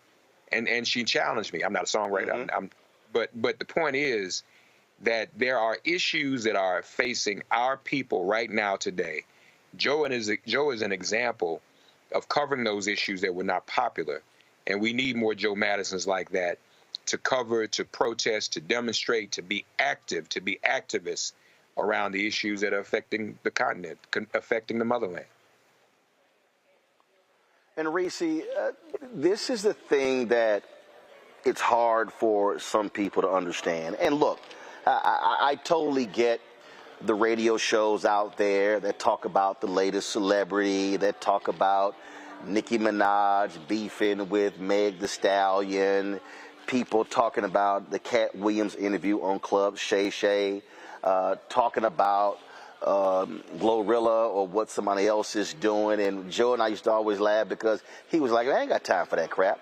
And she challenged me. I'm not a songwriter. Mm-hmm. But the point is that there are issues that are facing our people right now today. Joe is an example of covering those issues that were not popular. And we need more Joe Madisons like that to cover, to protest, to demonstrate, to be active, to be activists around the issues that are affecting the continent, affecting the motherland. And Reecie, this is the thing that it's hard for some people to understand. And look, I totally get the radio shows out there that talk about the latest celebrity, that talk about Nicki Minaj beefing with Meg Thee Stallion, people talking about the Cat Williams interview on Club Shay Shay, talking about Glorilla or what somebody else is doing. And Joe and I used to always laugh because he was like, I ain't got time for that crap.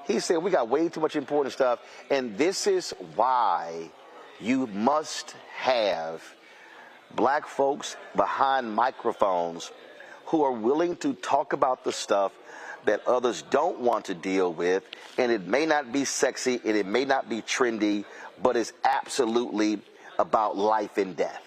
He said, we got way too much important stuff. And this is why you must have black folks behind microphones who are willing to talk about the stuff that others don't want to deal with. And it may not be sexy and it may not be trendy, but it's absolutely about life and death.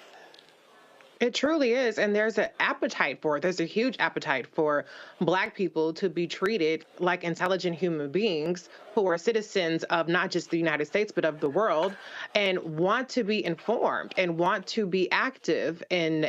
It truly is. And there's an appetite for it. There's a huge appetite for Black people to be treated like intelligent human beings who are citizens of not just the United States, but of the world, and want to be informed and want to be active and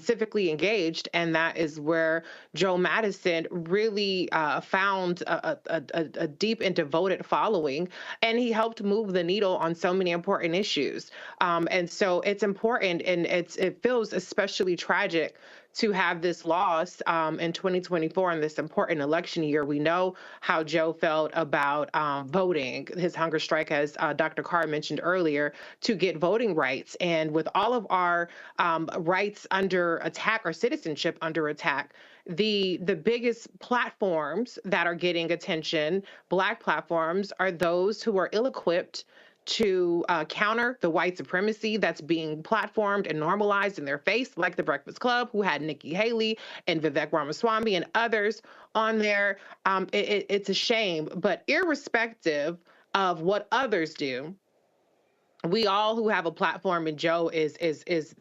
civically engaged. And that is where Joe Madison really found a deep and devoted following, and he helped move the needle on so many important issues. And so it's important, and it feels especially tragic to have this loss in 2024 in this important election year. We know how Joe felt about voting, his hunger strike, as Dr. Carr mentioned earlier, to get voting rights. And with all of our rights under attack, or citizenship under attack, the biggest platforms that are getting attention, Black platforms, are those who are ill-equipped to counter the white supremacy that's being platformed and normalized in their face, like The Breakfast Club, who had Nikki Haley and Vivek Ramaswamy and others on there. It's a shame, but irrespective of what others do, we all who have a platform, and Joe is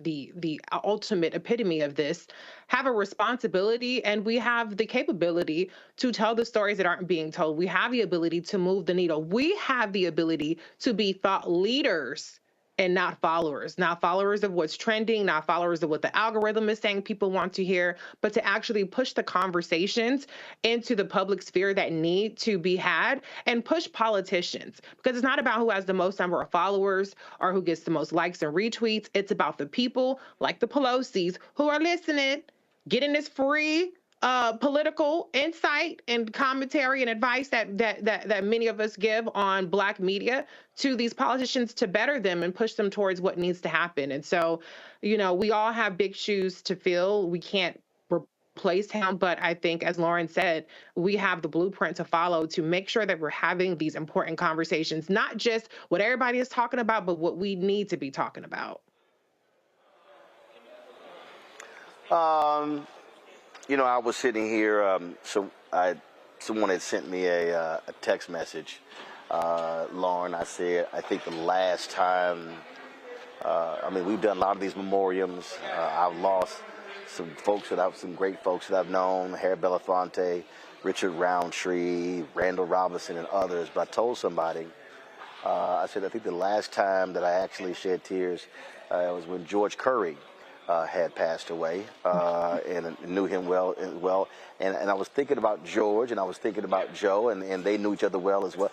the ultimate epitome of this, have a responsibility, and we have the capability to tell the stories that aren't being told. We have the ability to move the needle. We have the ability to be thought leaders and not followers of what's trending, not followers of what the algorithm is saying people want to hear, but to actually push the conversations into the public sphere that need to be had, and push politicians. Because it's not about who has the most number of followers or who gets the most likes and retweets. It's about the people like the Pelosi's who are listening, getting this free political insight and commentary and advice that many of us give on Black media to these politicians to better them and push them towards what needs to happen. And so, we all have big shoes to fill. We can't replace him, but I think, as Lauren said, we have the blueprint to follow to make sure that we're having these important conversations, not just what everybody is talking about, but what we need to be talking about. I was sitting here, someone had sent me a text message, Lauren. I said, I think the last time, we've done a lot of these memoriams. I've lost some great folks that I've known, Harry Belafonte, Richard Roundtree, Randall Robinson, and others. But I told somebody, I said, I think the last time that I actually shed tears was when George Curry had passed away, and knew him well. And I was thinking about George, and I was thinking about Joe, and they knew each other well as well.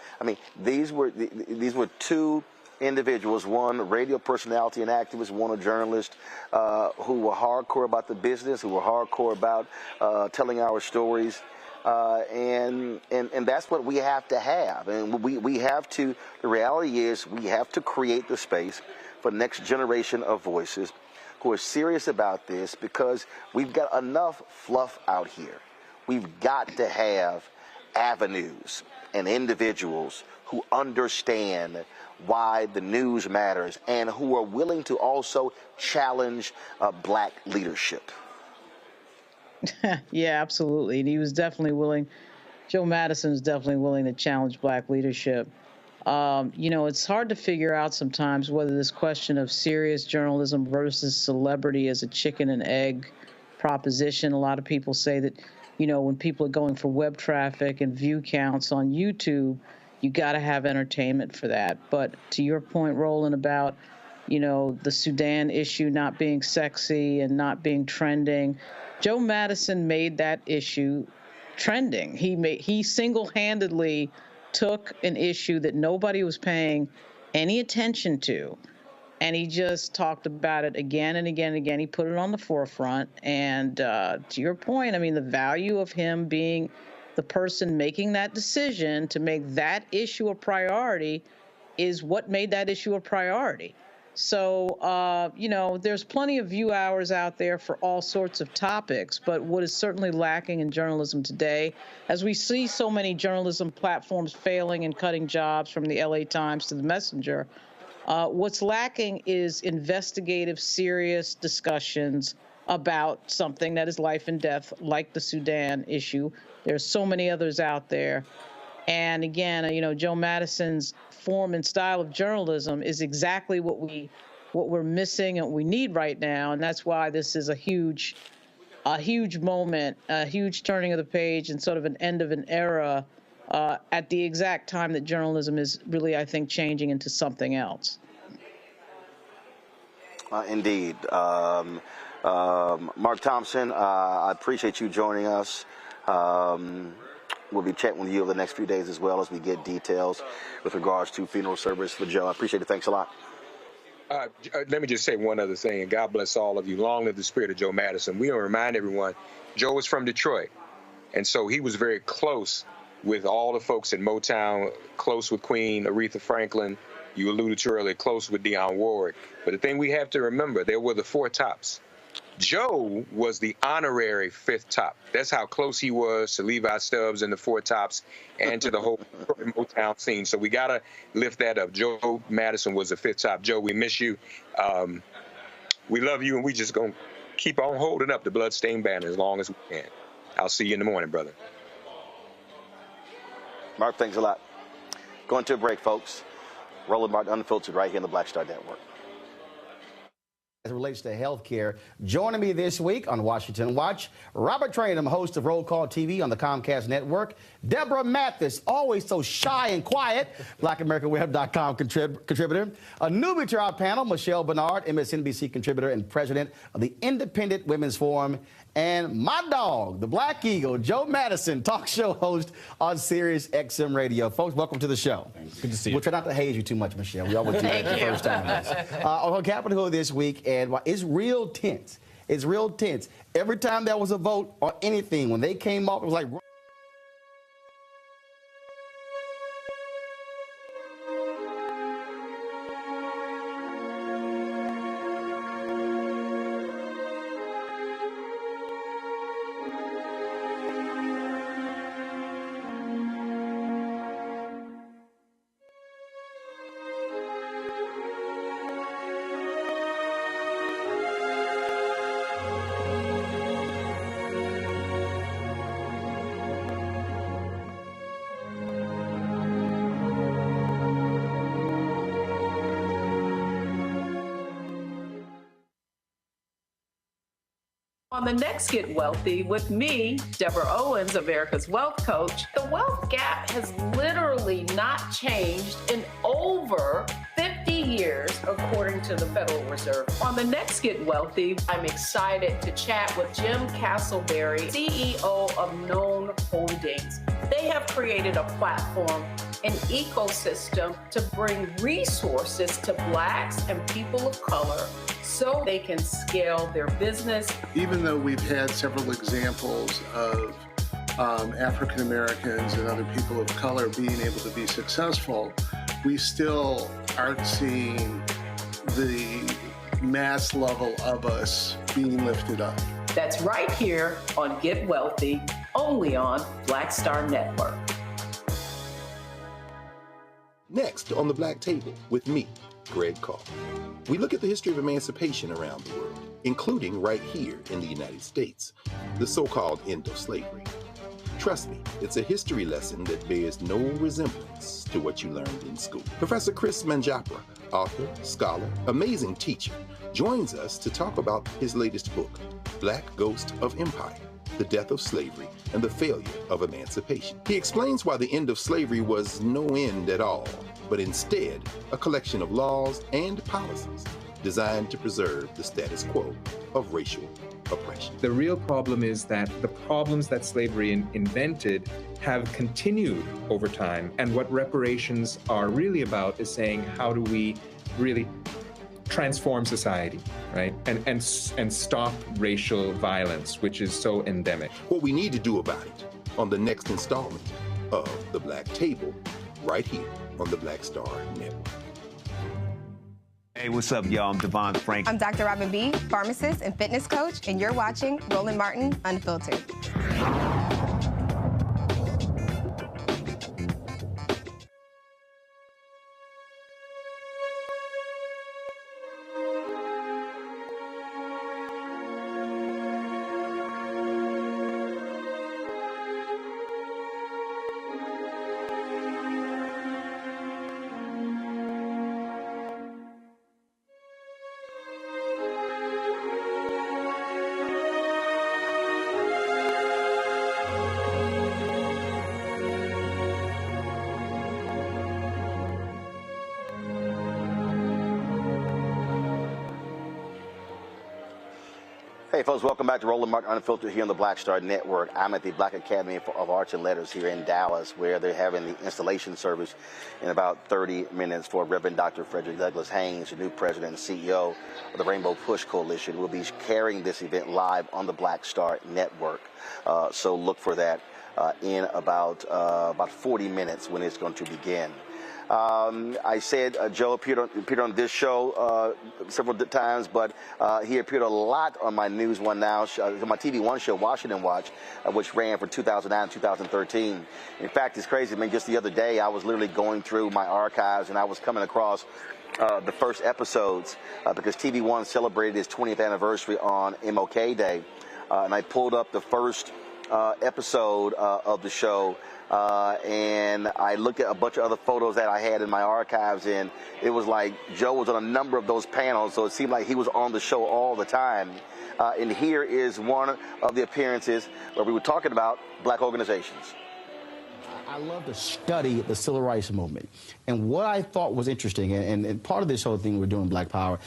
These were two individuals, one a radio personality and activist, one a journalist, who were hardcore about the business, who were hardcore about telling our stories. And that's what we have to have. And we have to, the reality is we have to create the space for the next generation of voices who are serious about this, because we've got enough fluff out here. We've got to have avenues and individuals who understand why the news matters and who are willing to also challenge Black leadership. Yeah, absolutely. And he was definitely willing. Joe Madison is definitely willing to challenge Black leadership. It's hard to figure out sometimes whether this question of serious journalism versus celebrity is a chicken and egg proposition. A lot of people say that, when people are going for web traffic and view counts on YouTube, you got to have entertainment for that. But to your point, Roland, about, the Sudan issue not being sexy and not being trending, Joe Madison made that issue trending. He single-handedly took an issue that nobody was paying any attention to And he just talked about it again and again and again. He put it on the forefront. And to your point, I mean, the value of him being the person making that decision to make that issue a priority is what made that issue a priority. So, you know, there's plenty of view hours out there for all sorts of topics, but what is certainly lacking in journalism today, as we see so many journalism platforms failing and cutting jobs from the LA Times to the Messenger, what's lacking is investigative, serious discussions about something that is life and death, like the Sudan issue. There's so many others out there. And again, you know, Joe Madison's form and style of journalism is exactly what we're missing and what we need right now. And that's why this is a huge moment, a huge turning of the page and sort of an end of an era at the exact time that journalism is really, I think, changing into something else. Indeed. Mark Thompson, I appreciate you joining us. We'll be chatting with you over the next few days as well as we get details with regards to funeral service for Joe. I appreciate it. Thanks a lot. Let me just say one other thing, and God bless all of you. Long live the spirit of Joe Madison. We want to remind everyone, Joe was from Detroit, and so he was very close with all the folks in Motown, close with Queen Aretha Franklin. You alluded to earlier, close with Dionne Warwick. But the thing we have to remember, there were the four tops. Joe was the honorary fifth top. That's how close he was to Levi Stubbs and the Four Tops and to the whole Motown scene. So we got to lift that up. Joe Madison was the fifth top. Joe, we miss you. We love you, and we just going to keep on holding up the bloodstained banner as long as we can. I'll see you in the morning, brother. Mark, thanks a lot. Going to a break, folks. Roland Martin Unfiltered right here on the Black Star Network. As it relates to health care. Joining me this week on Washington Watch, Robert Trainum, host of Roll Call TV on the Comcast Network. Deborah Mathis, always so shy and quiet, BlackAmericanWeb.com contributor. A newbie to our panel, Michelle Bernard, MSNBC contributor and president of the Independent Women's Forum. And my dog, the Black Eagle, Joe Madison, talk show host on SiriusXM Radio. Folks, welcome to the show. Thanks. Good to see you. We'll try not to haze you too much, Michelle. We always do that the first time. On Capitol Hill this week, and it's real tense. It's real tense. Every time there was a vote or anything, when they came up, it was like... On the next Get Wealthy with me, Deborah Owens, America's Wealth Coach, the wealth gap has literally not changed in over 50 years, according to the Federal Reserve. On the next Get Wealthy, I'm excited to chat with Jim Castleberry, CEO of Known Holdings. They have created a platform, an ecosystem to bring resources to Blacks and people of color so they can scale their business. Even though we've had several examples of African Americans and other people of color being able to be successful, we still aren't seeing the mass level of us being lifted up. That's right here on Get Wealthy, only on Black Star Network. Next on the Black Table with me, Greg Carr. We look at the history of emancipation around the world, including right here in the United States, the so-called end of slavery. Trust me, it's a history lesson that bears no resemblance to what you learned in school. Professor Chris Manjapra, author, scholar, amazing teacher, joins us to talk about his latest book, Black Ghost of Empire, The Death of Slavery and the Failure of Emancipation. He explains why the end of slavery was no end at all, but instead a collection of laws and policies designed to preserve the status quo of racial oppression. The real problem is that the problems that slavery invented have continued over time. And what reparations are really about is saying, how do we really transform society, right? And stop racial violence, which is so endemic. What we need to do about it on the next installment of The Black Table, right here on the Black Star Network. Hey, what's up, y'all? I'm Devon Frank. I'm Dr. Robin B., pharmacist and fitness coach, and you're watching Roland Martin Unfiltered. Hey, folks, welcome back to Roland Martin Unfiltered here on the Black Star Network. I'm at the Black Academy of Arts and Letters here in Dallas, where they're having the installation service in about 30 minutes for Reverend Dr. Frederick Douglass Haynes, the new president and CEO of the Rainbow Push Coalition. We'll be carrying this event live on the Black Star Network. So look for that in about 40 minutes when it's going to begin. I said Joe appeared on this show several times, but he appeared a lot on my News One Now, my TV One show, Washington Watch, which ran for 2009 and 2013. In fact, it's crazy, man. Just the other day, I was literally going through my archives, and I was coming across the first episodes because TV One celebrated its 20th anniversary on MLK Day, and I pulled up the first episode of the show. And I looked at a bunch of other photos that I had in my archives, and it was like Joe was on a number of those panels, so it seemed like he was on the show all the time. And here is one of the appearances where we were talking about black organizations. I love to study the civil rights movement. And what I thought was interesting, and part of this whole thing we're doing, Black Power,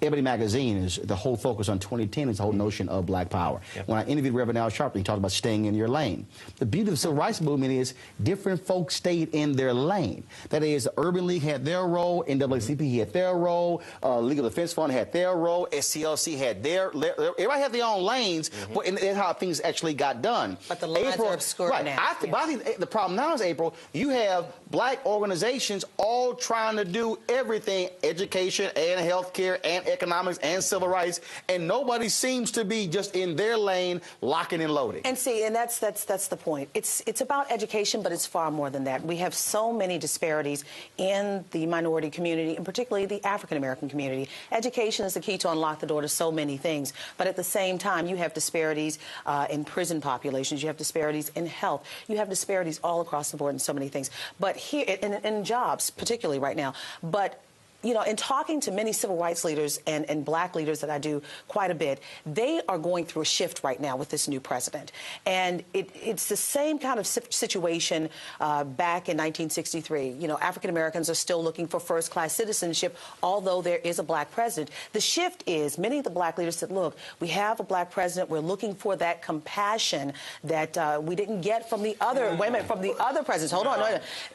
Ebony Magazine, is the whole focus on 2010 is the whole notion of Black Power. Yep. When I interviewed Reverend Al Sharpton, he talked about staying in your lane. The beauty of the civil rights movement is different folks stayed in their lane. That is, the Urban League had their role, NAACP had their role, Legal Defense Fund had their role, SCLC had their, everybody had their own lanes, but that's how things actually got done. But the lines are obscured now. But I think the problem now is, April, you have black organizations all trying to do everything, education and healthcare and economics and civil rights, and nobody seems to be just in their lane, locking and loading. And see, and that's the point. It's about education, but it's far more than that. We have so many disparities in the minority community, and particularly the African American community. Education is the key to unlock the door to so many things, but at the same time, you have disparities in prison populations, you have disparities in health, you have disparities all across the board in so many things. But here, in jobs, particularly right now, but you know, in talking to many civil rights leaders and black leaders that I do quite a bit, they are going through a shift right now with this new president. And it's the same kind of situation back in 1963. You know, African Americans are still looking for first-class citizenship, although there is a black president. The shift is many of the black leaders said, look, we have a black president. We're looking for that compassion that we didn't get from the other women, from the other presidents. Hold on.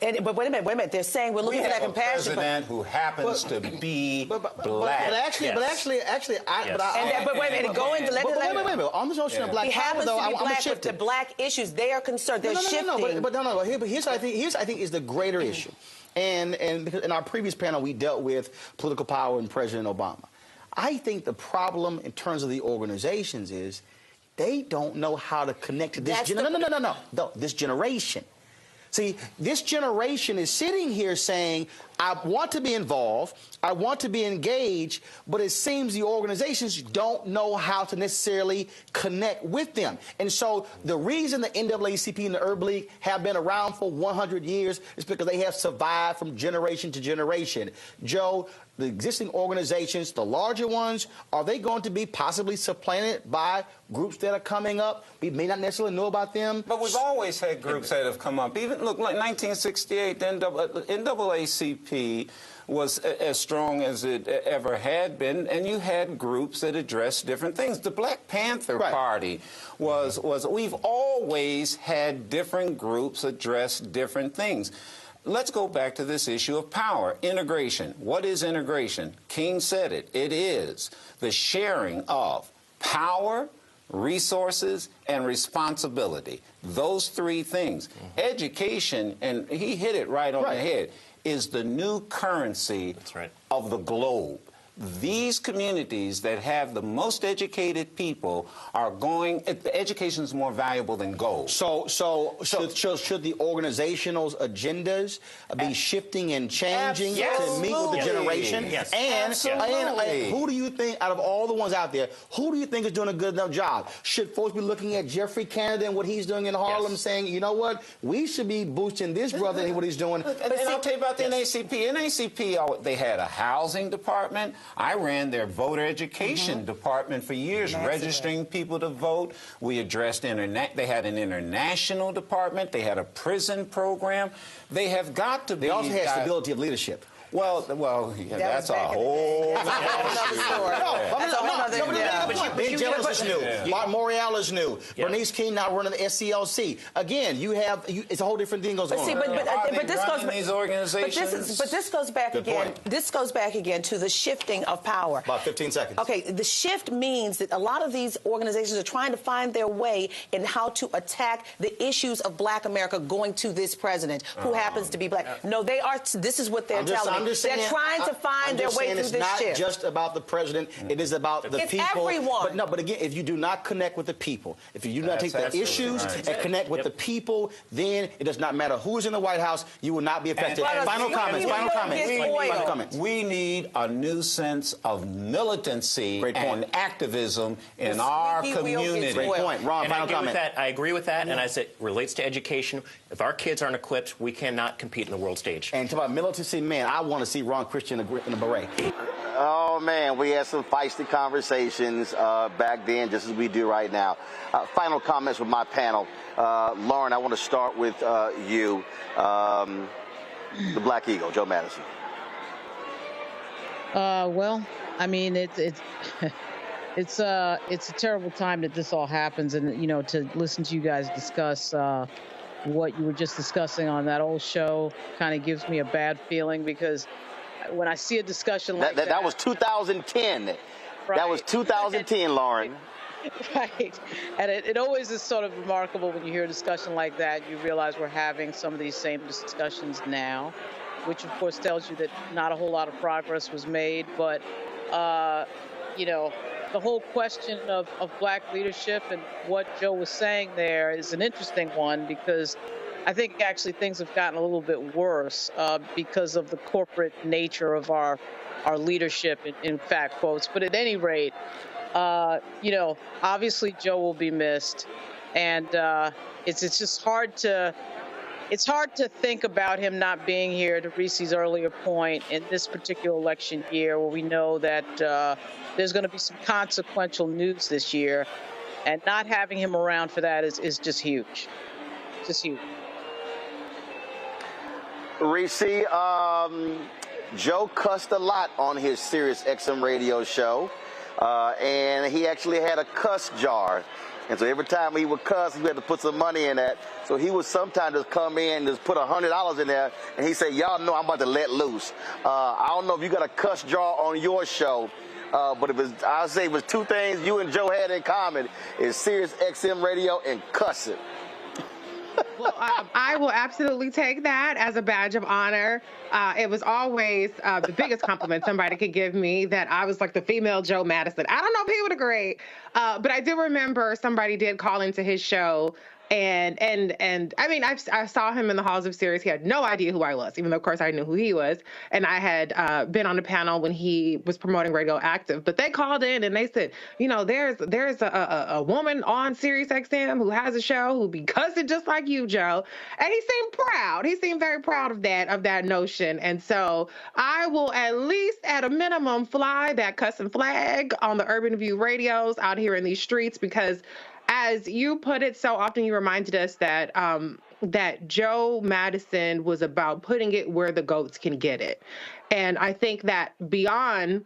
But wait a minute. They're saying we're looking for that compassion. President who happens to be black. But actually, yes. But wait a minute, go into wait. On the notion of black power, though, I'm black, shift the black issues. They are concerned. They're shifting. But here's what I think is the greater issue, and because in our previous panel we dealt with political power and President Obama. I think the problem in terms of the organizations is they don't know how to connect to this. This generation. See, this generation is sitting here saying, I want to be involved, I want to be engaged, but it seems the organizations don't know how to necessarily connect with them. And so the reason the NAACP and the Urban League have been around for 100 years is because they have survived from generation to generation. Joe, the existing organizations, the larger ones, are they going to be possibly supplanted by groups that are coming up? We may not necessarily know about them. But we've always had groups that have come up. Even, look, like 1968, the NAACP was as strong as it ever had been, and you had groups that addressed different things. The Black Panther Party was we've always had different groups address different things. let's go back to this issue of power, integration. What is integration? King said it. It is the sharing of power, resources, and responsibility. Those three things. Education, and he hit it right on the head, is the new currency of the globe. These communities that have the most educated people are going, education is more valuable than gold. So should the organizational agendas be shifting and changing to meet with the generation? Yes. And who do you think, out of all the ones out there, who do you think is doing a good enough job? Should folks be looking at Jeffrey Canada and what he's doing in Harlem, saying, you know what, we should be boosting this brother and what he's doing? And I'll tell you about the NAACP. NAACP, they had a housing department. I ran their voter education department for years, registering people to vote. We addressed they had an international department. They had a prison program. They have got to be. They also had stability of leadership. Well, yeah, that's a whole other story. Ben Jealous is new. Mark Morial is new. Bernice King now running the SCLC. Again, it's a whole different thing goes on. But this goes these organizations. But this goes back again. This goes back again to the shifting of power. About 15 seconds. Okay, the shift means that a lot of these organizations are trying to find their way in how to attack the issues of Black America going to this president who happens to be Black. No, they are. This is what they're telling me. They're trying to find their way through this shift. It's not just about the president. It is about the people. It's everyone. But again, if you do not connect with the people, if you do not take the issues and connect with the people, then it does not matter who is in the White House. You will not be affected. Final comments. We need a new sense of militancy and activism in our community. Great point. Ron, final comment. I agree with that, and as it relates to education, if our kids aren't equipped, we cannot compete in the world stage. And talk about militancy, man, I want to see Ron Christian in a beret. Oh, man, we had some feisty conversations back then, just as we do right now. Final comments with my panel. Lauren, I want to start with you. The Black Eagle, Joe Madison. Well, I mean, it's a terrible time that this all happens, and to listen to you guys discuss what you were just discussing on that old show kind of gives me a bad feeling, because when I see a discussion like that was 2010. Right. That was 2010, Lauren. Right. And it always is sort of remarkable when you hear a discussion like that. You realize we're having some of these same discussions now, which of course tells you that not a whole lot of progress was made. But, the whole question of Black leadership and what Joe was saying there is an interesting one, because I think actually things have gotten a little bit worse because of the corporate nature of our leadership, in fact, quotes. But at any rate, obviously Joe will be missed, and it's just hard to think about him not being here, to Reece's earlier point, in this particular election year, where we know that there's going to be some consequential news this year, and not having him around for that is just huge. Just huge. Reecie, Joe cussed a lot on his SiriusXM radio show, and he actually had a cuss jar. And so every time he would cuss, he had to put some money in that. So he would sometimes just come in and just put $100 in there, and he said, y'all know I'm about to let loose. I don't know if you got a cuss jar on your show, but I'll say it was two things you and Joe had in common, is SiriusXM radio and cussing. Well, I will absolutely take that as a badge of honor. It was always the biggest compliment somebody could give me, that I was like the female Joe Madison. I don't know if he would agree, but I do remember somebody did call into his show. And I mean, I saw him in the halls of Sirius. He had no idea who I was, even though, of course, I knew who he was. And I had been on a panel when he was promoting Radioactive. But they called in and they said, there's a woman on SiriusXM who has a show who be cussing just like you, Joe. And he seemed proud. He seemed very proud of that notion. And so I will at least, at a minimum, fly that cussing flag on the Urban View radios out here in these streets, because as you put it so often, you reminded us that that Joe Madison was about putting it where the goats can get it. And I think that beyond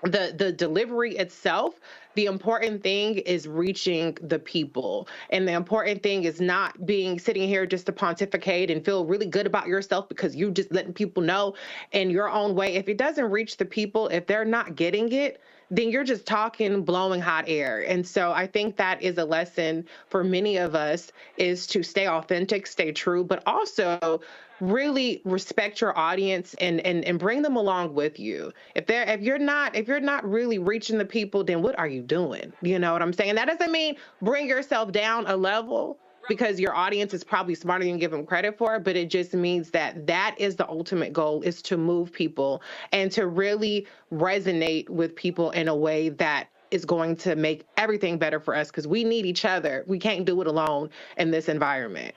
the delivery itself. The important thing is reaching the people. And the important thing is not sitting here just to pontificate and feel really good about yourself because you just letting people know in your own way. If it doesn't reach the people, if they're not getting it, then you're just talking, blowing hot air. And so I think that is a lesson for many of us, is to stay authentic, stay true, but also really respect your audience and bring them along with you. If you're not really reaching the people, then what are you doing? You know what I'm saying? That doesn't mean bring yourself down a level, because your audience is probably smarter than you give them credit for, but it just means that is the ultimate goal, is to move people and to really resonate with people in a way that is going to make everything better for us, because we need each other. We can't do it alone in this environment.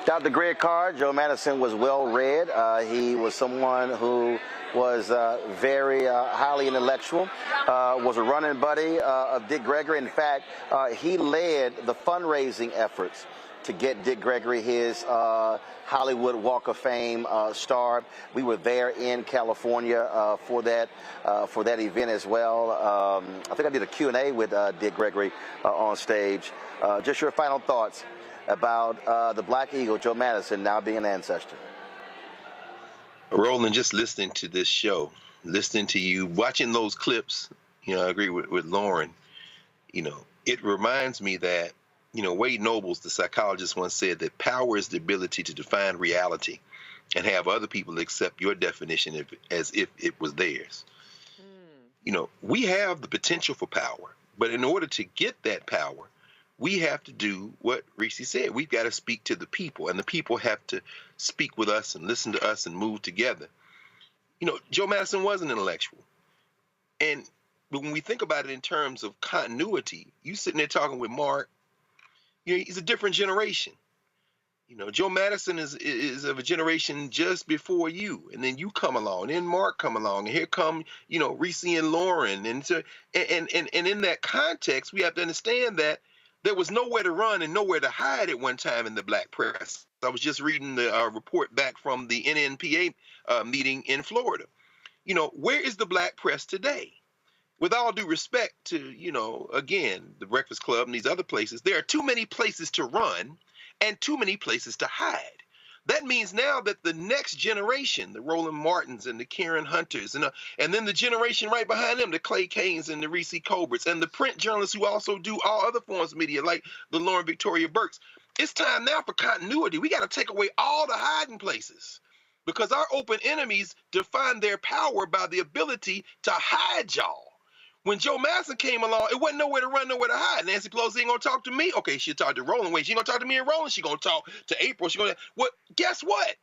Dr. Greg Carr, Joe Madison was well read. He was someone who was very highly intellectual, was a running buddy of Dick Gregory. In fact, he led the fundraising efforts to get Dick Gregory his Hollywood Walk of Fame star. We were there in California for that event as well. I think I did a Q&A with Dick Gregory on stage. Just your final thoughts about the Black Eagle, Joe Madison, now being an ancestor. Roland, just listening to this show, listening to you, watching those clips, I agree with Lauren. It reminds me that, Wade Nobles, the psychologist, once said that power is the ability to define reality and have other people accept your definition as if it was theirs. We have the potential for power, but in order to get that power, we have to do what Reecie said. We've got to speak to the people, and the people have to speak with us and listen to us and move together. Joe Madison was an intellectual. But when we think about it in terms of continuity, you sitting there talking with Mark, he's a different generation. Joe Madison is of a generation just before you, and then you come along, and Mark come along, and here come, Reecie and Lauren. And in that context, we have to understand that there was nowhere to run and nowhere to hide at one time in the black press. I was just reading the report back from the NNPA meeting in Florida. Where is the black press today? With all due respect to, again, the Breakfast Club and these other places, there are too many places to run and too many places to hide. That means now that the next generation, the Roland Martins and the Karen Hunters, and then the generation right behind them, the Clay Canes and the Reecie Colberts, and the print journalists who also do all other forms of media, like the Lauren Victoria Burks. It's time now for continuity. We got to take away all the hiding places, because our open enemies define their power by the ability to hide y'all. When Joe Madison came along, it wasn't nowhere to run, nowhere to hide. Nancy Pelosi ain't gonna talk to me. Okay, she'll talk to Roland. Wait, she ain't gonna talk to me and Roland. She gonna talk to April. Guess what?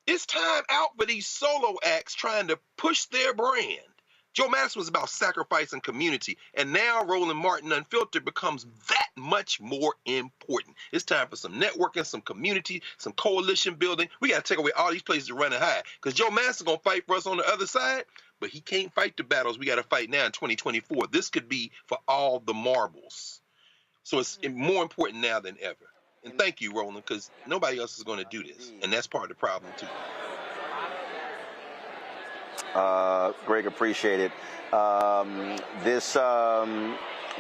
It's time out for these solo acts trying to push their brand. Joe Madison was about sacrifice and community, and now Roland Martin Unfiltered becomes that much more important. It's time for some networking, some community, some coalition building. We got to take away all these places to run and hide, because Joe Madison's going to fight for us on the other side, but he can't fight the battles we got to fight now in 2024. This could be for all the marbles. So it's more important now than ever. And thank you, Roland, because nobody else is going to do this, and that's part of the problem, too. Greg, appreciate it.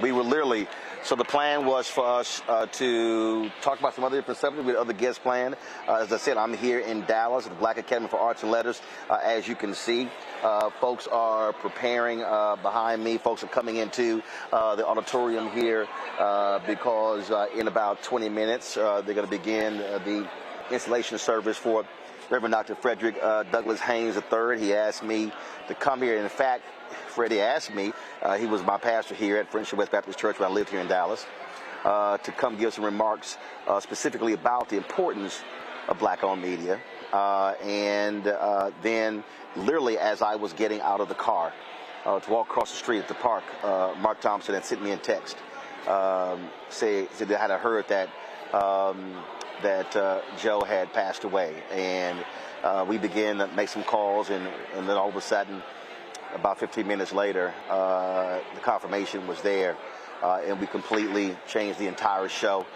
We were literally, so the plan was for us to talk about some other different subjects with other guests planned. As I said, I'm here in Dallas at the Black Academy for Arts and Letters. As you can see, folks are preparing behind me. Folks are coming into the auditorium here because in about 20 minutes, they're going to begin the installation service for Reverend Dr. Frederick Douglass Haynes III. He asked me to come here. In fact, Freddie asked me, he was my pastor here at Friendship West Baptist Church when I lived here in Dallas, to come give some remarks specifically about the importance of black-owned media. Then literally as I was getting out of the car to walk across the street at the park, Mark Thompson had sent me a text, said that I had heard that Joe had passed away, and we began to make some calls, and then all of a sudden, about 15 minutes later, the confirmation was there, and we completely changed the entire show.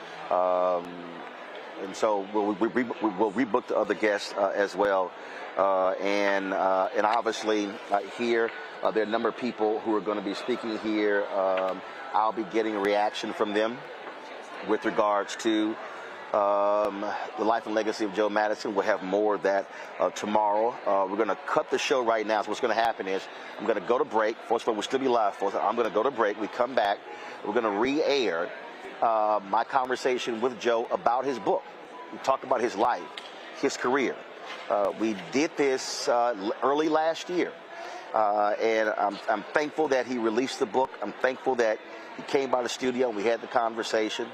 And so we'll rebook the other guests as well. And obviously here, there are a number of people who are going to be speaking here. I'll be getting a reaction from them with regards to the life and legacy of Joe Madison. We'll have more of that tomorrow. We're going to cut the show right now. So what's going to happen is I'm going to go to break. First of all, we'll still be live, folks. I'm going to go to break. We come back. We're going to re-air my conversation with Joe about his book. We talked about his life, his career. We did this early last year. And I'm thankful that he released the book. I'm thankful that he came by the studio and we had the conversation.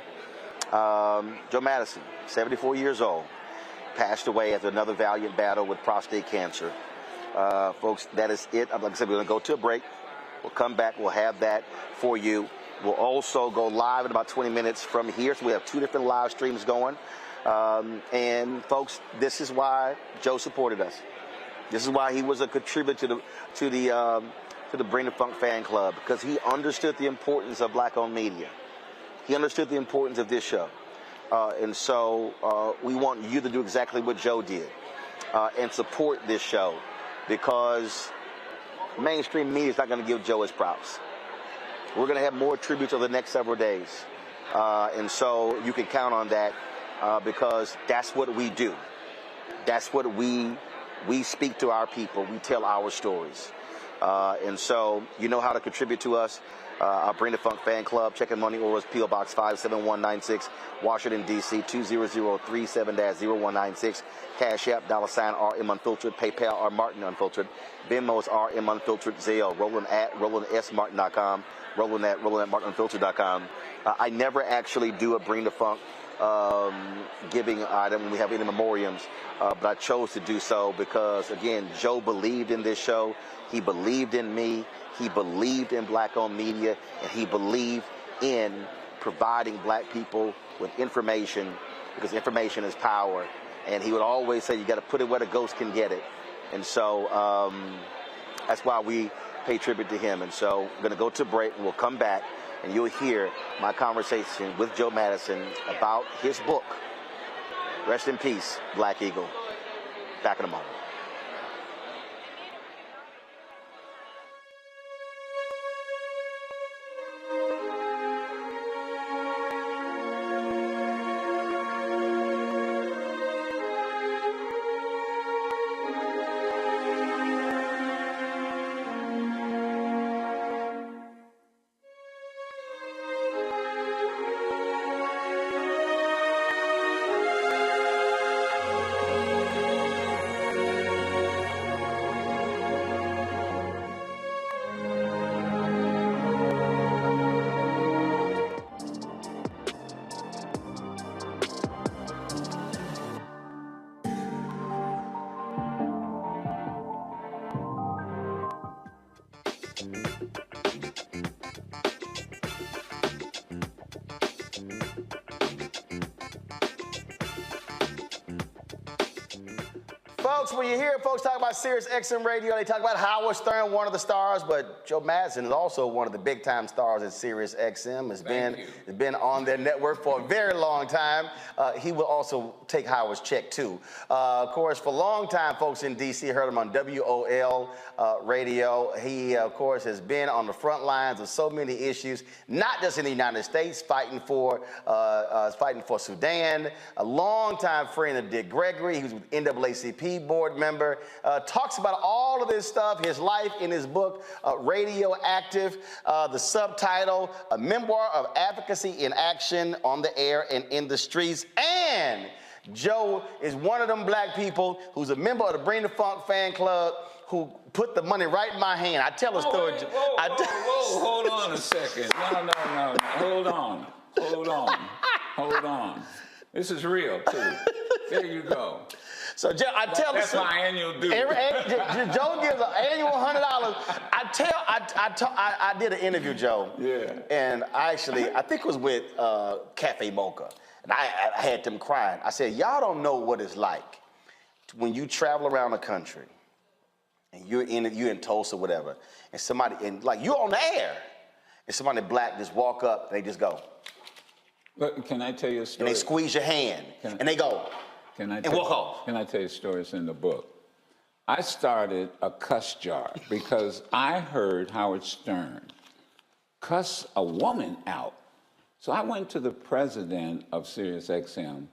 Joe Madison, 74 years old, passed away after another valiant battle with prostate cancer. Folks, that is it. Like I said, we're going to go to a break. We'll come back. We'll have that for you. We'll also go live in about 20 minutes from here. So we have 2 different live streams going. And folks, this is why Joe supported us. This is why he was a contributor to the Bring the Funk fan club, because he understood the importance of black-owned media. He understood the importance of this show. And so we want you to do exactly what Joe did and support this show, because mainstream media is not going to give Joe his props. We're going to have more tributes over the next several days. And so you can count on that because that's what we do. That's what we speak to our people. We tell our stories. And so you know how to contribute to us. Our Bring the Funk fan club. Check in money orders, P.O. Box 57196, Washington, D.C. 20037-0196. Cash App, $RM Unfiltered. PayPal, R Martin Unfiltered. Venmo is RM Unfiltered. Zelle, Roland at RolandSMartin.com. Roland at RolandMartinUnfiltered.com. I never actually do a Bring the Funk giving item when we have any memoriams, but I chose to do so because, again, Joe believed in this show. He believed in me. He believed in black-owned media, and he believed in providing black people with information, because information is power. And he would always say, you got to put it where the ghost can get it. And so that's why we pay tribute to him. And so we're going to go to break, and we'll come back, and you'll hear my conversation with Joe Madison about his book. Rest in peace, Black Eagle. Back in a moment. Folks, when you hear folks talk about SiriusXM Radio, they talk about Howard Stern, one of the stars, but Joe Madison is also one of the big-time stars at SiriusXM. It's been on their network for a very long time. He will also take Howard's check, too. Of course, for a long time, folks in D.C. heard him on WOL radio. He, of course, has been on the front lines of so many issues, not just in the United States, fighting for Sudan. A longtime friend of Dick Gregory. He was with NAACP board member. Talks about all of this stuff, his life in his book, Radioactive, the subtitle, A Memoir of Advocacy in Action on the Air and in the Streets. And Joe is one of them black people who's a member of the Bring the Funk fan club who put the money right in my hand. I tell a story. Whoa, hold on a second. No. Hold on. This is real, too. There you go. So Joe, that's my annual due. Joe gives an annual $100. I did an interview, Joe. Yeah. And I think it was with Cafe Mocha. And I had them crying. I said, y'all don't know what it's like when you travel around the country and you're in Tulsa, whatever, and somebody, and like you're on the air, and somebody black just walk up and they just go. Look, can I tell you a story? And they squeeze your hand, and they go, and walk off. Can I tell you a story that's in the book? I started a cuss jar because I heard Howard Stern cuss a woman out. So I went to the president of SiriusXM,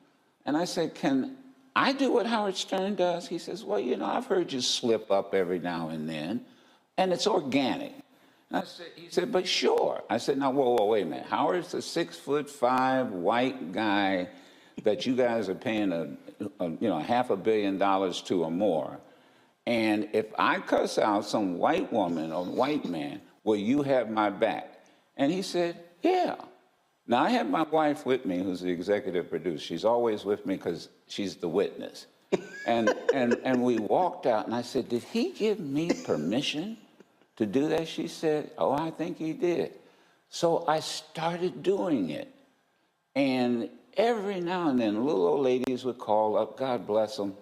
and I said, can I do what Howard Stern does? He says, well, you know, I've heard you slip up every now and then, and it's organic. And he said, but sure. I said, now, whoa, wait a minute. Howard's a 6'5" white guy that you guys are paying $500 million to or more. And if I cuss out some white woman or white man, will you have my back? And he said, yeah. Now, I have my wife with me, who's the executive producer. She's always with me because she's the witness. And we walked out, and I said, did he give me permission to do that? She said, oh, I think he did. So I started doing it. And every now and then, little old ladies would call up, God bless them.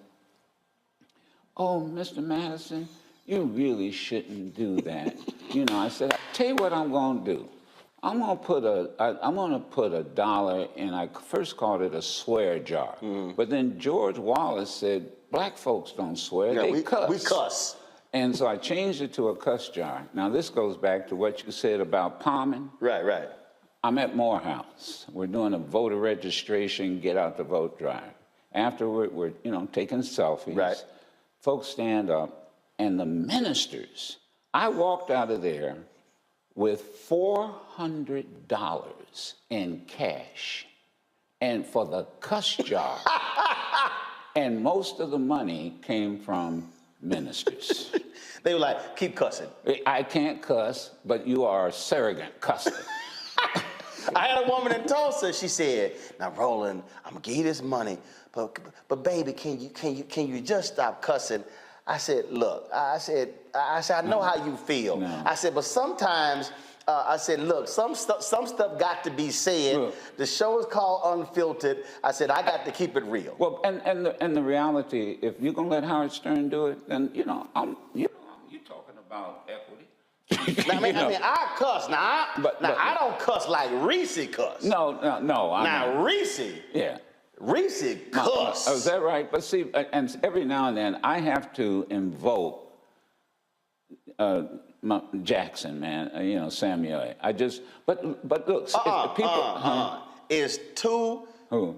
Oh, Mr. Madison, you really shouldn't do that. You know, I said, I'll tell you what I'm going to do. I'm going to put a dollar in, I first called it a swear jar. But then George Wallace said, black folks don't swear, they cuss. We cuss. And so I changed it to a cuss jar. Now, this goes back to what you said about palming. Right, right. I'm at Morehouse. We're doing a voter registration, get out the vote drive. Afterward, we're, taking selfies. Right. Folks stand up, and the ministers, I walked out of there with $400 in cash, and for the cuss jar. And most of the money came from ministers. They were like, keep cussing. I can't cuss, but you are a surrogate cusser. I had a woman in Tulsa. She said, now, Roland, I'm going to give you this money, but baby, can you just stop cussing? I said, look, I said, I know how you feel. No. I said, but sometimes, I said, look, some stuff got to be said. Look, the show is called Unfiltered. I said, I got to keep it real. Well, and the reality, if you're going to let Howard Stern do it, then, you're talking about equity. Now, I mean, I cuss. Now, I don't cuss like Reecie cuss. No. Reecie. Yeah. Reecie cuss. Oh, is that right? But see, and every now and then I have to invoke Jackson, man. Samuel. But look, people. Is two. Who?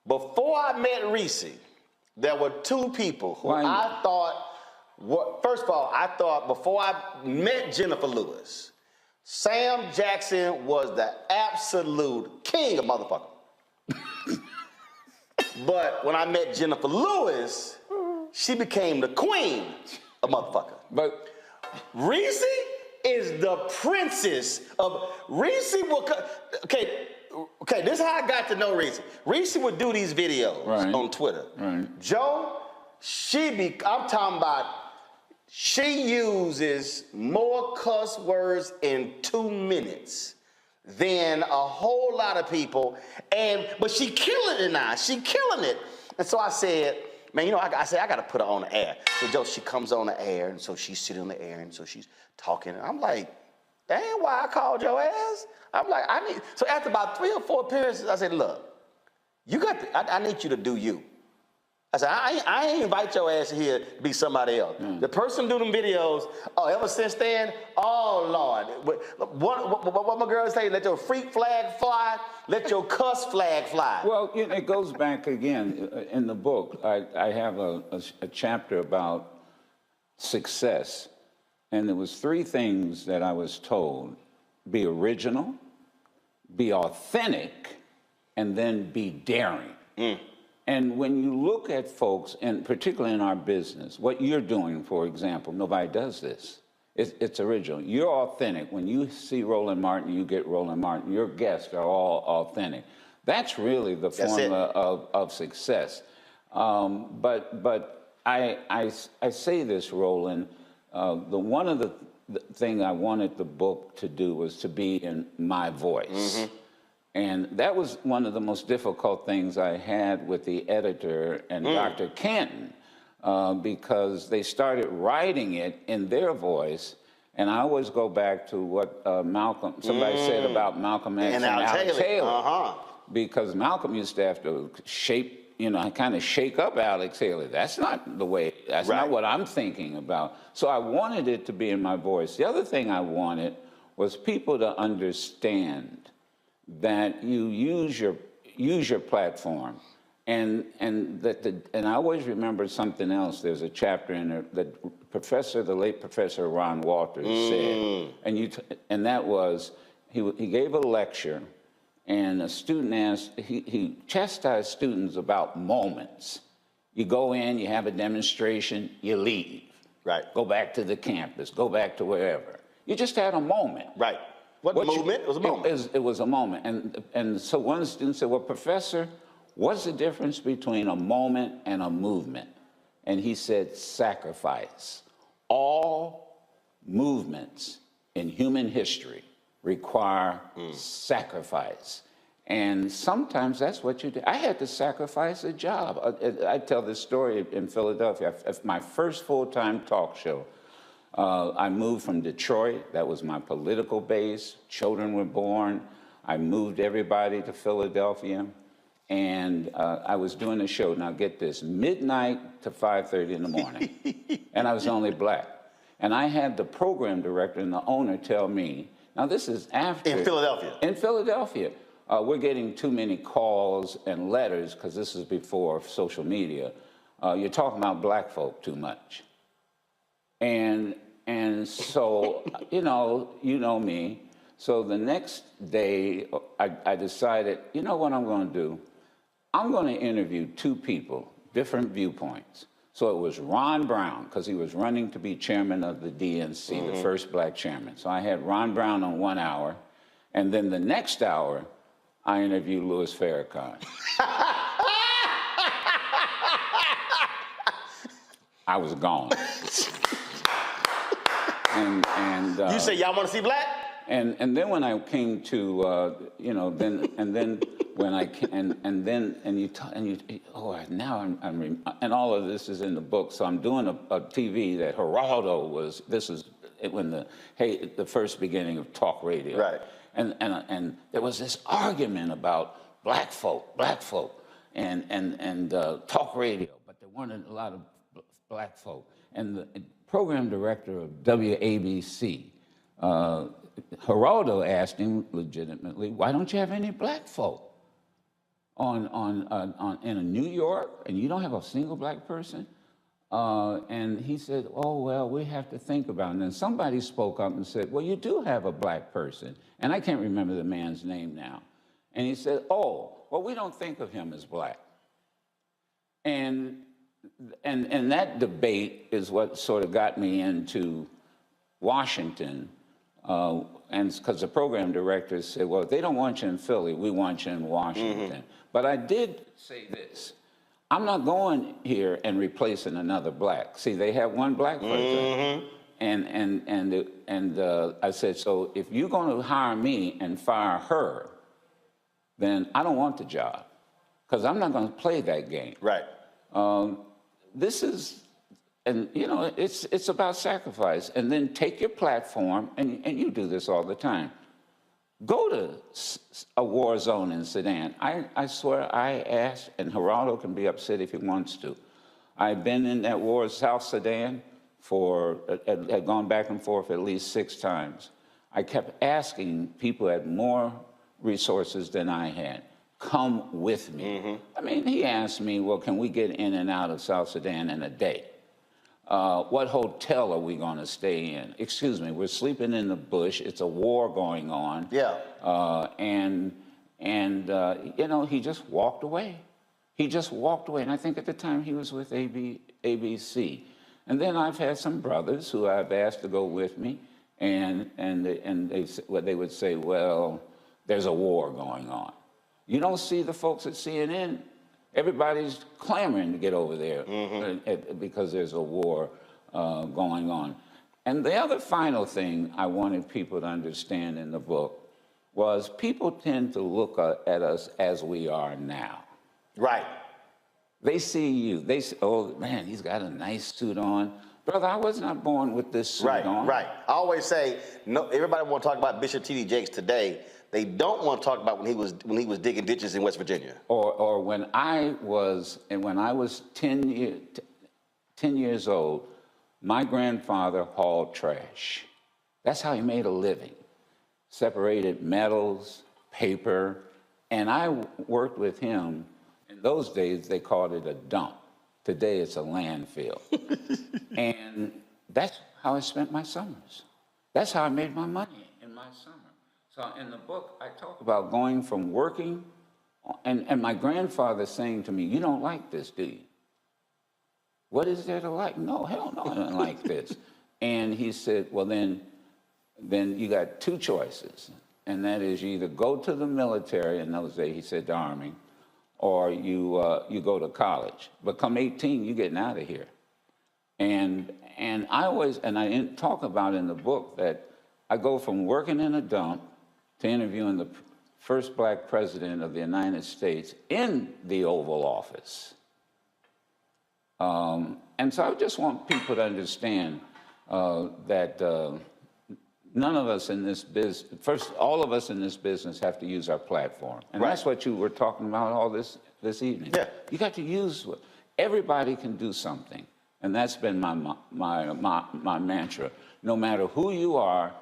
Before I met Reecie, there were two people who I thought. First of all, I thought before I met Jennifer Lewis, Sam Jackson was the absolute king of motherfucker. But when I met Jennifer Lewis, she became the queen of motherfucker. But Reecie is the princess of Reecie. Okay, this is how I got to know Reecie. Reecie would do these videos on Twitter. Right. Joe, I'm talking about. She uses more cuss words in 2 minutes than a whole lot of people, but she killing it now. She killing it. And so I said, man, I said, I got to put her on the air. So Joe, she comes on the air, and so she's sitting on the air, and so she's talking. And I'm like, that ain't why I called your ass. I'm like, so after about 3 or 4 appearances, I said, look, I need you to do you. I said, I ain't invite your ass here to be somebody else. The person do them videos, ever since then, oh, Lord. What my girls say, let your freak flag fly, let your cuss flag fly. Well, it goes back again. In the book, I have a chapter about success. And there was 3 things that I was told. Be original, be authentic, and then be daring. And when you look at folks, and particularly in our business, what you're doing, for example, nobody does this. It's original. You're authentic. When you see Roland Martin, you get Roland Martin. Your guests are all authentic. That's really the formula of success. But I say this, Roland, one of the thing I wanted the book to do was to be in my voice. And that was one of the most difficult things I had with the editor and Dr. Canton, because they started writing it in their voice. And I always go back to what somebody said about Malcolm X and Al Taylor. because Malcolm used to have to kind of shake up Alex Haley. That's not the way, that's not what I'm thinking about. So I wanted it to be in my voice. The other thing I wanted was people to understand that you use your platform, and I always remember something else. There's a chapter in there that the late Professor Ron Walters said, and that was he gave a lecture, and a student asked, he chastised students about moments. You go in, you have a demonstration, you leave. Right. Go back to the campus, go back to wherever. You just had a moment. Right. What movement? It was a moment. It was a moment. And so one student said, well, Professor, what's the difference between a moment and a movement? And he said, sacrifice. All movements in human history require sacrifice. And sometimes that's what you do. I had to sacrifice a job. I tell this story in Philadelphia. My first full-time talk show, I moved from Detroit. That was my political base. Children were born. I moved everybody to Philadelphia. And I was doing a show, now get this, midnight to 5:30 in the morning. And I was the only black. And I had the program director and the owner tell me, now this is after. In Philadelphia? In Philadelphia. We're getting too many calls and letters, because this is before social media. You're talking about black folk too much. And so, you know me. So the next day, I decided, you know what I'm going to do? I'm going to interview two people, different viewpoints. So it was Ron Brown, because he was running to be chairman of the DNC, the first black chairman. So I had Ron Brown on 1 hour, and then the next hour, I interviewed Louis Farrakhan. I was gone. And you say y'all want to see black? And then when I came to now and all of this is in the book. So I'm doing a TV that Geraldo was. This is when the first beginning of talk radio. Right. And there was this argument about black folk, and talk radio, but there weren't a lot of black folk. And the program director of WABC, Geraldo asked him legitimately, why don't you have any black folk in New York, and you don't have a single black person? And he said, oh, well, we have to think about it. And then somebody spoke up and said, well, you do have a black person. And I can't remember the man's name now. And he said, oh, well, we don't think of him as black. And that debate is what sort of got me into Washington. And because the program director said, well, if they don't want you in Philly, we want you in Washington. But I did say this. I'm not going here and replacing another black. See, they have one black person. And I said, so if you're going to hire me and fire her, then I don't want the job, because I'm not going to play that game. Right. This is, and it's about sacrifice. And then take your platform, and you do this all the time. Go to a war zone in Sudan. I swear I asked, and Geraldo can be upset if he wants to. I've been in that war, South Sudan, had gone back and forth at least 6 times. I kept asking people who had more resources than I had, come with me. I mean, he asked me, well, can we get in and out of South Sudan in a day? What hotel are we going to stay in? Excuse me, we're sleeping in the bush. It's a war going on. Yeah. He just walked away. He just walked away. And I think at the time he was with ABC. And then I've had some brothers who I've asked to go with me, and they would say, well, there's a war going on. You don't see the folks at CNN. Everybody's clamoring to get over there because there's a war going on. And the other final thing I wanted people to understand in the book was people tend to look at us as we are now. Right. They see you. They say, oh, man, he's got a nice suit on. Brother, I was not born with this suit on. Right. I always say, no, everybody want to talk about Bishop T.D. Jakes today, they don't want to talk about when he was digging ditches in West Virginia. Or when I was 10 years old, my grandfather hauled trash. That's how he made a living. Separated metals, paper, and I worked with him. In those days, they called it a dump. Today, it's a landfill. And that's how I spent my summers. That's how I made my money in my summer. So in the book, I talk about going from working, and my grandfather saying to me, "You don't like this, do you? What is there to like?" "No, hell no, I don't like this." And he said, "Well, then you got two choices, and that is you either go to the military," in those days he said the Army, "or you go to college. But come 18, you're getting out of here." And I talk about in the book that I go from working in a dump to interviewing the first black president of the United States in the Oval Office. And so I just want people to understand that none of us in this business, first, all of us in this business have to use our platform. And that's what you were talking about all this evening. Yeah. You got to use, everybody can do something. And that's been my mantra. No matter who you are,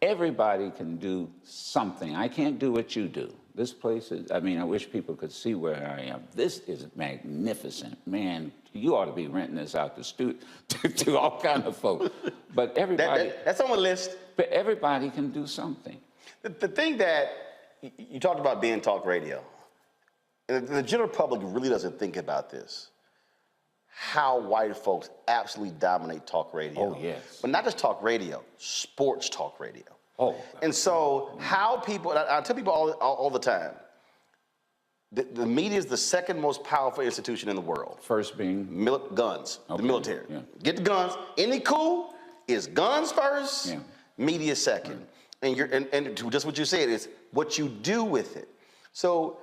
everybody can do something. I can't do what you do. This place is, I mean, I wish people could see where I am. This is magnificent. Man, you ought to be renting this out to all kind of folks. But everybody... That's on the list. But everybody can do something. The thing that you talked about being talk radio, and the general public really doesn't think about this, how white folks absolutely dominate talk radio. Oh, yes. But not just talk radio, sports talk radio. Oh. And so how people, I tell people all the time, the media is the second most powerful institution in the world. First being? Guns, okay. the military. Yeah. Get the guns. Any coup is guns first, media second. Right. And just what you said is what you do with it. So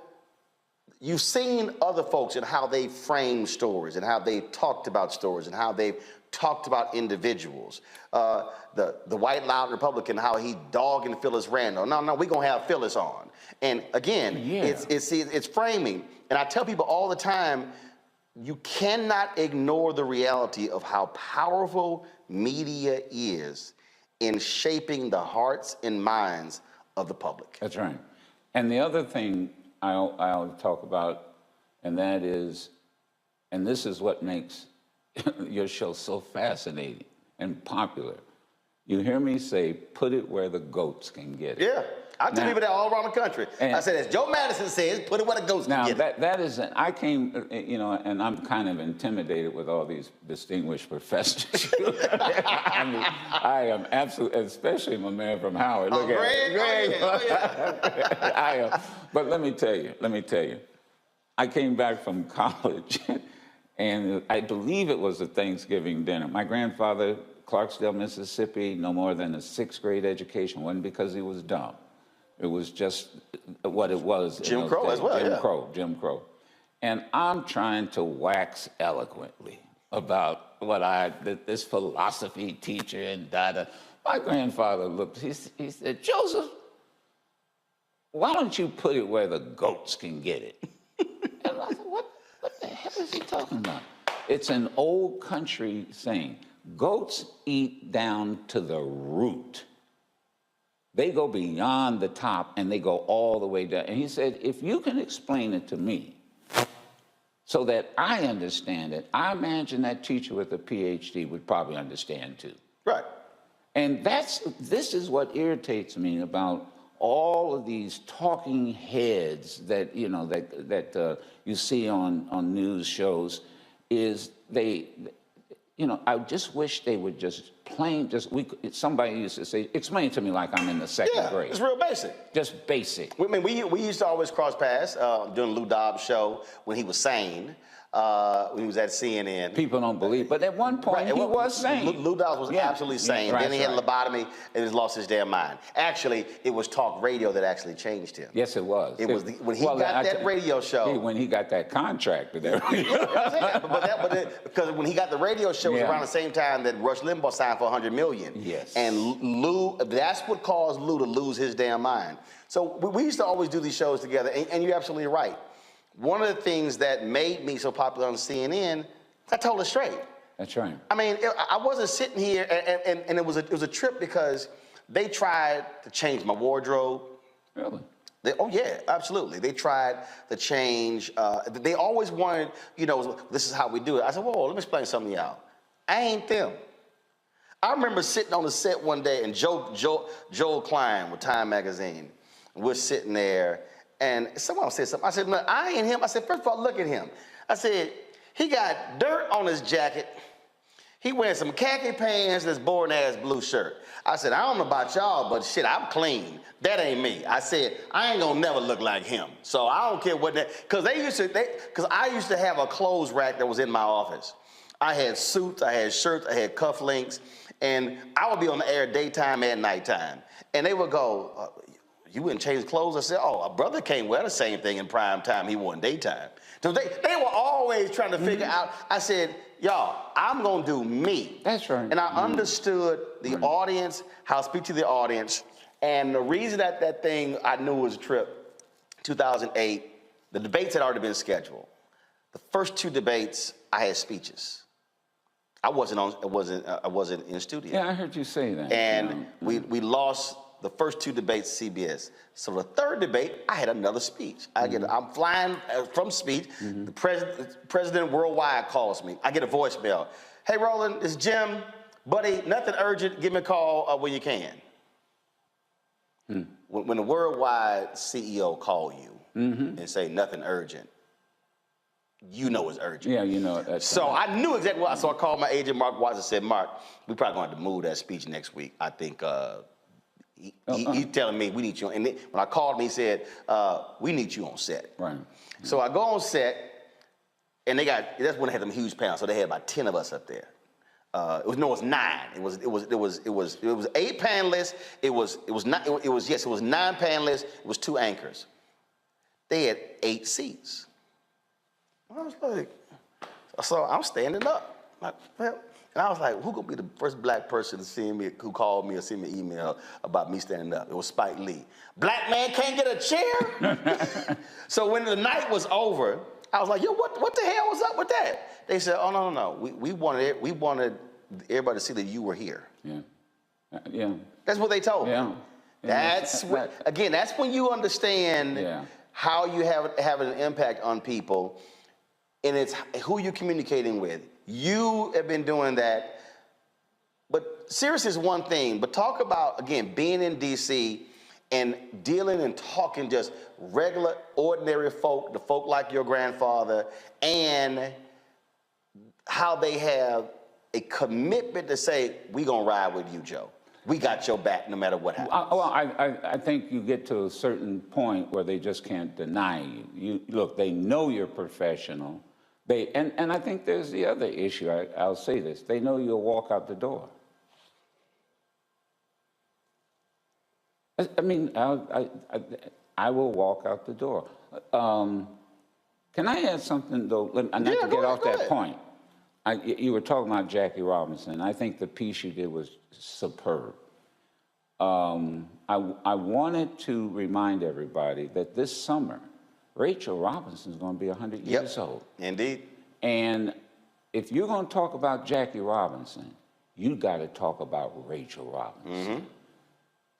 you've seen other folks and how they frame stories and how they talked about stories and how they've talked about individuals. The white loud Republican, how he dogging Phyllis Randall. No, we're gonna have Phyllis on. And again, it's framing. And I tell people all the time, you cannot ignore the reality of how powerful media is in shaping the hearts and minds of the public. That's right. And the other thing I'll talk about, and that is, and this is what makes your show so fascinating and popular. You hear me say, put it where the goats can get it. Yeah, I tell people that all around the country. I said, as Joe Madison says, put it where the goats can get it. Now, that is, I came, and I'm kind of intimidated with all these distinguished professors. I mean, I am absolutely, especially my man from Howard. Look at Greg. I am. But let me tell you, I came back from college, and I believe it was a Thanksgiving dinner. My grandfather, Clarksdale, Mississippi, no more than a 6th grade education. It wasn't because he was dumb. It was just what it was. Jim Crow as well, Jim Crow. And I'm trying to wax eloquently about this philosophy teacher and da-da. My grandfather looked, he said, "Joseph, why don't you put it where the goats can get it?" And I thought, what the hell is he talking about? It's an old country saying. Goats eat down to the root. They go beyond the top and they go all the way down. And he said, if you can explain it to me so that I understand it, I imagine that teacher with a PhD would probably understand too. Right. And this is what irritates me about all of these talking heads that you see on news shows is I just wish they would somebody used to say, explain it to me like I'm in the 2nd grade. It's real basic. Just basic. I mean, we used to always cross paths during Lou Dobbs' show when he was sane, when he was at CNN. People don't believe, but at one point he was sane. Lou Dobbs was absolutely sane. Then he had a lobotomy and he lost his damn mind. Actually, it was talk radio that actually changed him. Yes, it was. It was when he got that radio show. When he got that contract with everything. Because when he got the radio show, it was around the same time that Rush Limbaugh signed for $100 million. Yes. And Lou, that's what caused Lou to lose his damn mind. So we used to always do these shows together, and you're absolutely right. One of the things that made me so popular on CNN, I told it straight. That's right. I mean, I wasn't sitting here, and it was a trip because they tried to change my wardrobe. Really? Oh yeah, absolutely. They tried to change. They always wanted, this is how we do it. I said, whoa, let me explain something to y'all. I ain't them. I remember sitting on the set one day, and Joel Klein with Time Magazine, and we're sitting there, and someone said something. I said, no, I ain't him. I said, first of all, look at him. I said, he got dirt on his jacket. He wearing some khaki pants and this boring-ass blue shirt. I said, I don't know about y'all, but shit, I'm clean. That ain't me. I said, I ain't gonna never look like him. So I don't care what that, because I used to have a clothes rack that was in my office. I had suits, I had shirts, I had cufflinks, and I would be on the air daytime and nighttime. And they would go, you wouldn't change clothes? I said, oh, a brother can't wear the same thing in prime time he wore in daytime. So they were always trying to figure out. I said, y'all, I'm gonna do me. That's right. And I understood the audience, how to speak to the audience. And the reason that thing I knew was a trip, 2008, the debates had already been scheduled. The first 2 debates, I had speeches. I wasn't in studio. Yeah, I heard you say that. And we lost the first 2 debates to CBS. So the 3rd debate, I had another speech. I'm flying from speech. The president worldwide calls me. I get a voicemail. Hey, Roland, it's Jim. Buddy, nothing urgent. Give me a call when you can. When the worldwide CEO call you and say nothing urgent, you know it's urgent. Yeah, you know it. So I knew exactly what. So I called my agent, Mark Watts, and said, Mark, we probably going to have to move that speech next week. I think he's telling me we need you. And when I called him, he said, we need you on set. Right. So I go on set, and that's when they had them huge panels. So they had about 10 of us up there. It was 9. It was 8 panelists. It was 9 panelists. It was 2 anchors. They had 8 seats. I was like, so I'm standing up. Like, well, and I was like, who gonna be the first black person to see me, who called me or sent me an email about me standing up? It was Spike Lee. Black man can't get a chair? So when the night was over, I was like, yo, what the hell was up with that? They said, oh, no. We wanted everybody to see that you were here. Yeah. Yeah. That's what they told me. Yeah. That's when you understand how you have an impact on people, and it's who you're communicating with. You have been doing that, but Sirius is one thing, but talk about, again, being in D.C. and dealing and talking just regular, ordinary folk, the folk like your grandfather, and how they have a commitment to say, we gonna ride with you, Joe. We got your back no matter what happens. I think you get to a certain point where they just can't deny you. Look, they know you're professional. And I think there's the other issue. I'll say this. They know you'll walk out the door. I mean, I will walk out the door. Can I add something, though? Not to get off that point. You were talking about Jackie Robinson. I think the piece you did was superb. I wanted to remind everybody that this summer, Rachel Robinson is going to be 100 years old. Indeed. And if you're going to talk about Jackie Robinson, you got to talk about Rachel Robinson.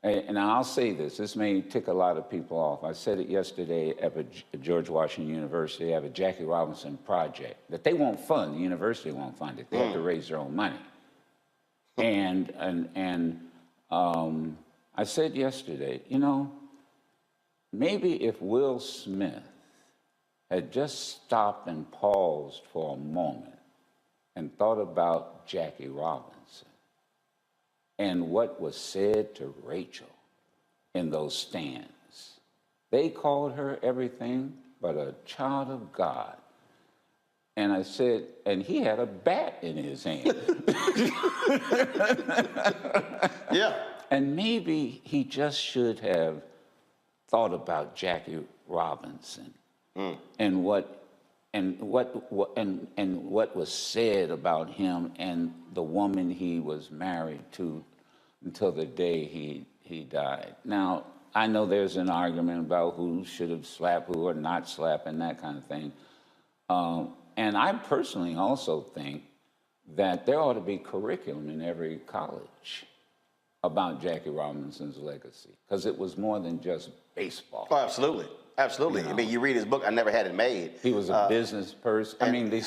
And I'll say this may tick a lot of people off. I said it yesterday at George Washington University. They have a Jackie Robinson project that they won't fund. The university won't fund it. They have to raise their own money. And I said yesterday, maybe if Will Smith had just stopped and paused for a moment and thought about Jackie Robinson and what was said to Rachel in those stands. They called her everything but a child of God. And I said, and he had a bat in his hand. Yeah. And maybe he just should have thought about Jackie Robinson and what was said about him and the woman he was married to until the day he died. Now, I know there's an argument about who should have slapped who or not slapped and that kind of thing. And I personally also think that there ought to be curriculum in every college about Jackie Robinson's legacy, because it was more than just baseball. Oh, absolutely. Absolutely. You know? I mean, you read his book, I Never Had It Made. He was a business person. I mean, the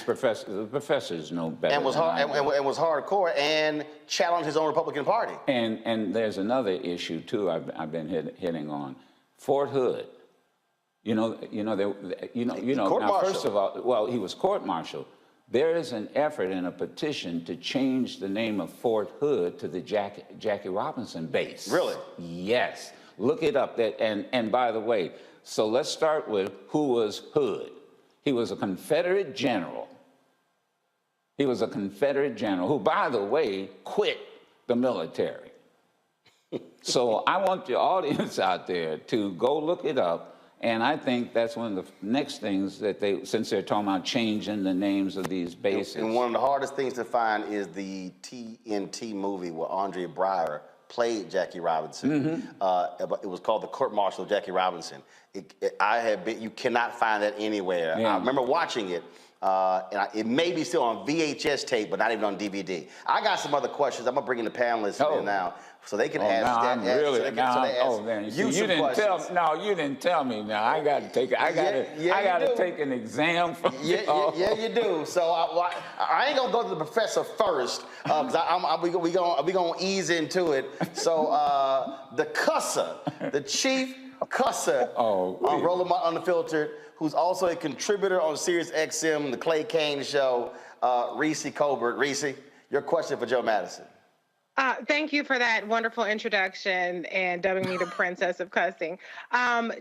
professors know better. And was hardcore and challenged his own Republican Party. And there's another issue too. I've been hitting on Fort Hood. Court now, first of all, well, he was court-martialed. There is an effort and a petition to change the name of Fort Hood to the Jackie Robinson base. Really? Yes. Look it up. And by the way, so let's start with who was Hood. He was a Confederate general. He was a Confederate general who, by the way, quit the military. So I want the audience out there to go look it up. And I think that's one of the next things that since they're talking about changing the names of these bases. And one of the hardest things to find is the TNT movie where Andre Breyer played Jackie Robinson. It was called The Court Martial of Jackie Robinson. You cannot find that anywhere. Yeah. I remember watching it. It may be still on VHS tape, but not even on DVD. I got some other questions. I'm gonna bring in the panelists in now, so they can ask. You didn't tell me. Now I got to take. I got to take an exam from you. Yeah, you do. So I ain't gonna go to the professor first, because we gonna ease into it. So the cusser, the chief cusser on Roland Martin Unfiltered, who's also a contributor on SiriusXM, the Clay Kane Show, Reecie Colbert. Reecie, your question for Joe Madison. Thank you for that wonderful introduction and dubbing me the princess of cussing.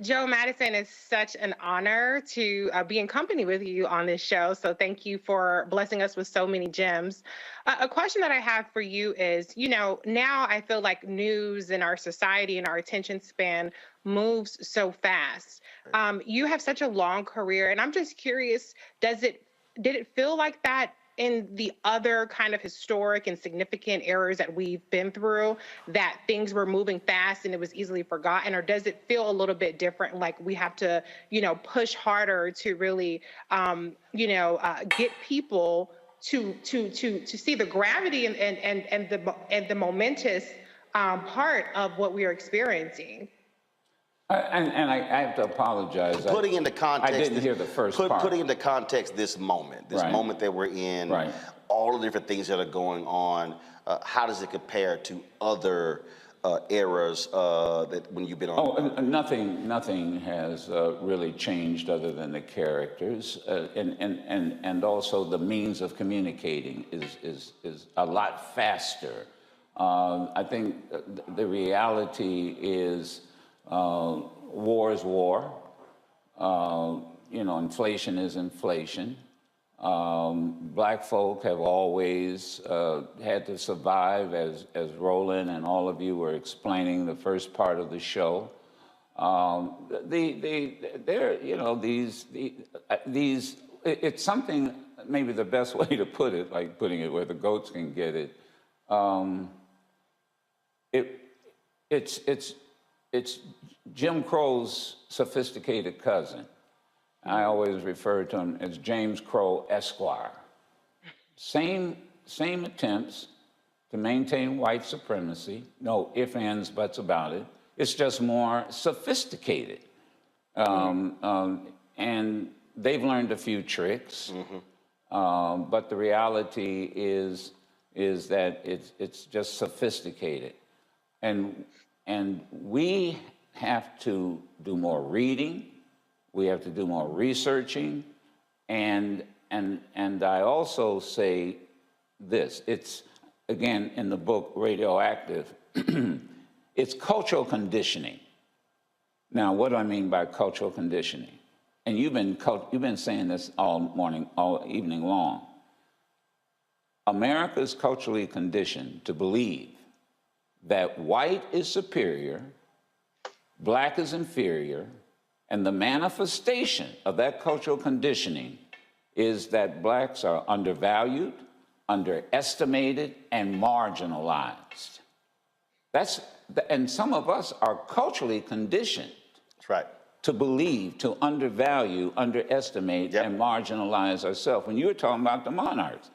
Joe Madison, it's such an honor to be in company with you on this show. So thank you for blessing us with so many gems. A question that I have for you is, now I feel like news in our society and our attention span moves so fast. You have such a long career, and I'm just curious, did it feel like that in the other kind of historic and significant eras that we've been through, that things were moving fast and it was easily forgotten? Or does it feel a little bit different, like we have to, push harder to really, get people to see the gravity and the momentous part of what we are experiencing? And I have to apologize. Putting into context, I didn't hear the first part. Putting into context this moment that we're in, all the different things that are going on. How does it compare to other eras that when you've been on? Nothing has really changed other than the characters, and also the means of communicating is a lot faster. I think the reality is. War is war. Inflation is inflation. Black folk have always had to survive, as Roland and all of you were explaining the first part of the show. It's something. Maybe the best way to put it, like putting it where the goats can get it. It's Jim Crow's sophisticated cousin. I always refer to him as James Crow Esquire. Same attempts to maintain white supremacy. No ifs, ands, buts about it. It's just more sophisticated. And they've learned a few tricks. But the reality is that it's just sophisticated. And we have to do more reading, we have to do more researching, and I also say this, it's, again, in the book Radioactive, it's cultural conditioning. Now, what do I mean by cultural conditioning? And you've been saying this all evening long. America is culturally conditioned to believe that white is superior, black is inferior, and the manifestation of that cultural conditioning is that blacks are undervalued, underestimated, and marginalized. And some of us are culturally conditioned. That's right. To believe, to undervalue, underestimate, and marginalize ourselves. When you were talking about the monarchs,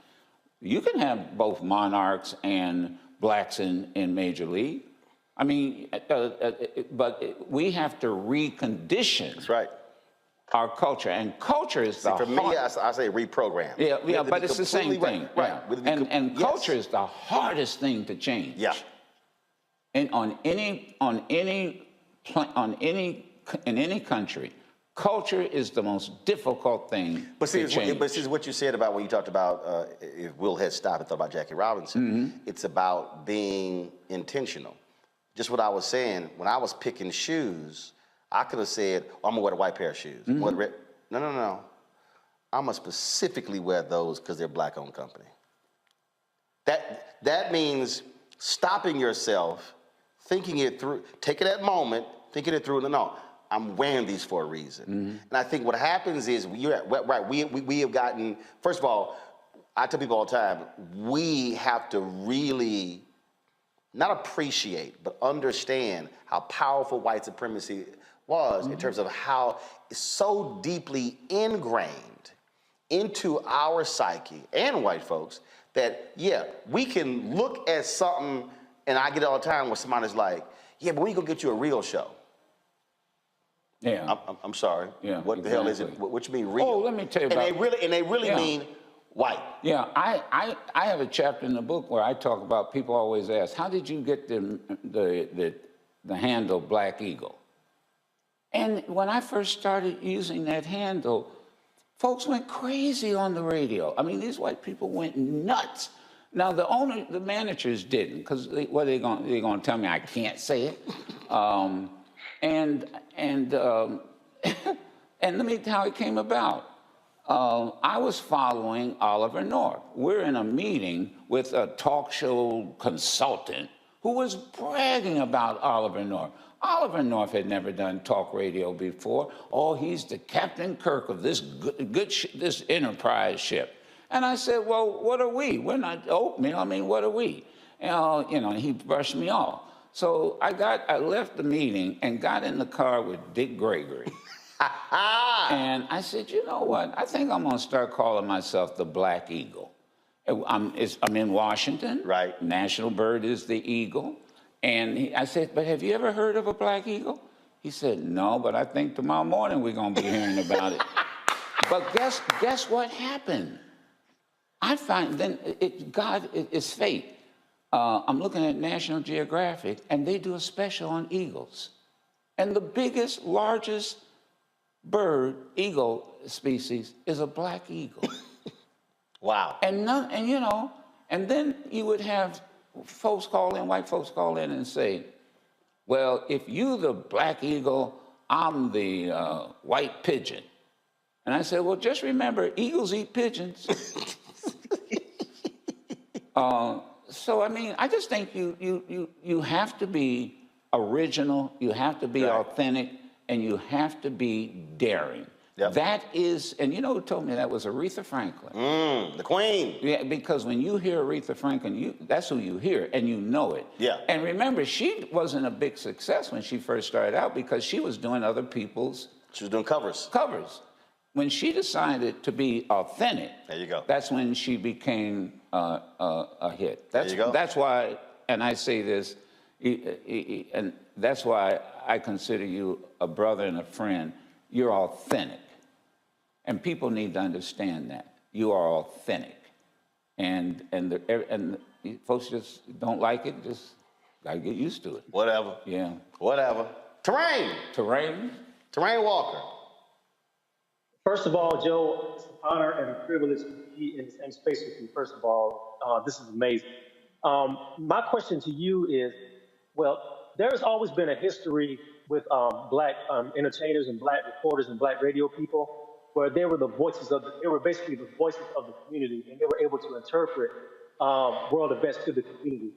you can have both monarchs and blacks in Major League. I mean, but we have to recondition. That's right. Our culture, and culture is the for me, I say reprogram. Yeah, but it's the same thing. Right. Yeah. And culture is the hardest thing to change. Yeah. And in any country, culture is the most difficult thing to change. But see, what you said about when you talked about if Will had stopped and thought about Jackie Robinson, it's about being intentional. Just what I was saying, when I was picking shoes, I could have said, I'm gonna wear the white pair of shoes. No. I'm gonna specifically wear those because they're black-owned company. That means stopping yourself, thinking it through, taking that moment, thinking it through. No, I'm wearing these for a reason. And I think what happens is we have gotten. First of all, I tell people all the time, we have to really not appreciate, but understand how powerful white supremacy was in terms of how it's so deeply ingrained into our psyche and white folks that, yeah, we can look at something, and I get it all the time where somebody's like, yeah, but we gonna get you a real show. Yeah. I'm sorry. Yeah. What the hell is it? What you mean real? Oh, let me tell you about it. And they really mean white. Yeah, I have a chapter in the book where I talk about, people always ask, how did you get the handle Black Eagle? And when I first started using that handle, folks went crazy on the radio. I mean, these white people went nuts. Now, the managers didn't, because what are they going to tell me? I can't say it. And let me tell you how it came about. I was following Oliver North. We're in a meeting with a talk show consultant who was bragging about Oliver North. Oliver North had never done talk radio before. Oh, he's the Captain Kirk of this this Enterprise ship. And I said, well, what are we? We're not oatmeal. I mean, what are we? And he brushed me off. So I left the meeting and got in the car with Dick Gregory. And I said, you know what? I think I'm going to start calling myself the Black Eagle. I'm in Washington. Right. National bird is the eagle. And I said, but have you ever heard of a Black Eagle? He said, no, but I think tomorrow morning we're going to be hearing about it. But guess what happened? I find then it's fate. I'm looking at National Geographic, and they do a special on eagles. And the biggest, largest eagle species is a black eagle. Wow. And then you would have white folks call in and say, well, if you the black eagle, I'm the white pigeon. And I said, well, just remember, eagles eat pigeons. So, I mean, I just think you have to be original, you have to be authentic, and you have to be daring. Yep. That is, and you know who told me that was Aretha Franklin. The queen. Yeah, because when you hear Aretha Franklin, that's who you hear, and you know it. Yeah. And remember, she wasn't a big success when she first started out because she was doing other people's... She was doing covers. Covers. When she decided to be authentic, there you go. That's when she became a hit. There you go. That's why, and I say this, and that's why I consider you a brother and a friend. You're authentic. And people need to understand that. You are authentic. And folks just don't like it, just gotta get used to it. Whatever. Yeah. Whatever. Terrain Walker. First of all, Joe, it's an honor and a privilege to be in the same space with you. First of all, this is amazing. My question to you is, well, there's always been a history with black entertainers and black reporters and black radio people, where they were basically the voices of the community, and they were able to interpret world events to the community.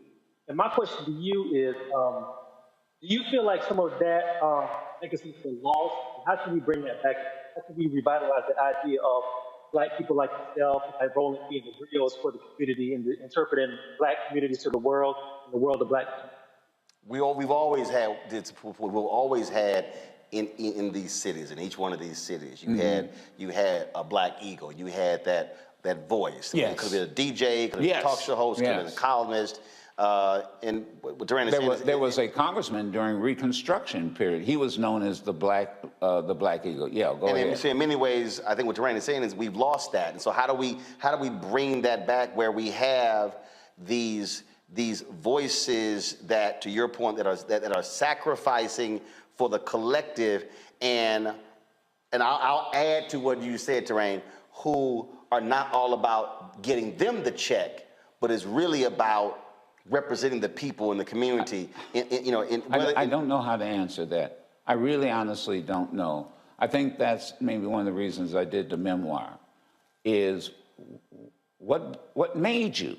And my question to you is, do you feel like some of that legacy has been lost? How can we bring that back? How can we revitalize the idea of black people like yourself, like Roland, being the griots for the community and interpreting black communities to the world and the world of black people? we've always had in these cities, in each one of these cities, you had a Black Eagle, you had that voice. Yes. It could have been a DJ, could have been a talk show host, could have been a columnist. And what Duran is saying there was a congressman during Reconstruction period. He was known as the Black Eagle. Yeah, go ahead. And in many ways, I think what Duran is saying is we've lost that. And so how do we bring that back where we have these voices that, to your point, that are sacrificing for the collective, and I'll add to what you said, Duran, who are not all about getting them the check, but is really about representing the people in the community. I don't know how to answer that. I really honestly don't know. I think that's maybe one of the reasons I did the memoir, is what made you?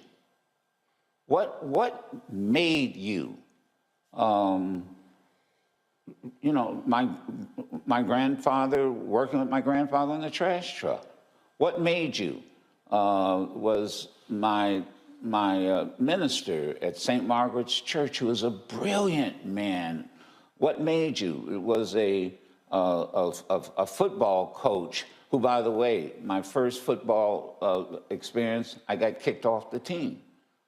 What made you? My grandfather, working with my grandfather in the trash truck. What made you? Was my minister at St. Margaret's Church, who was a brilliant man. What made you? It was a football coach who, by the way, my first football experience, I got kicked off the team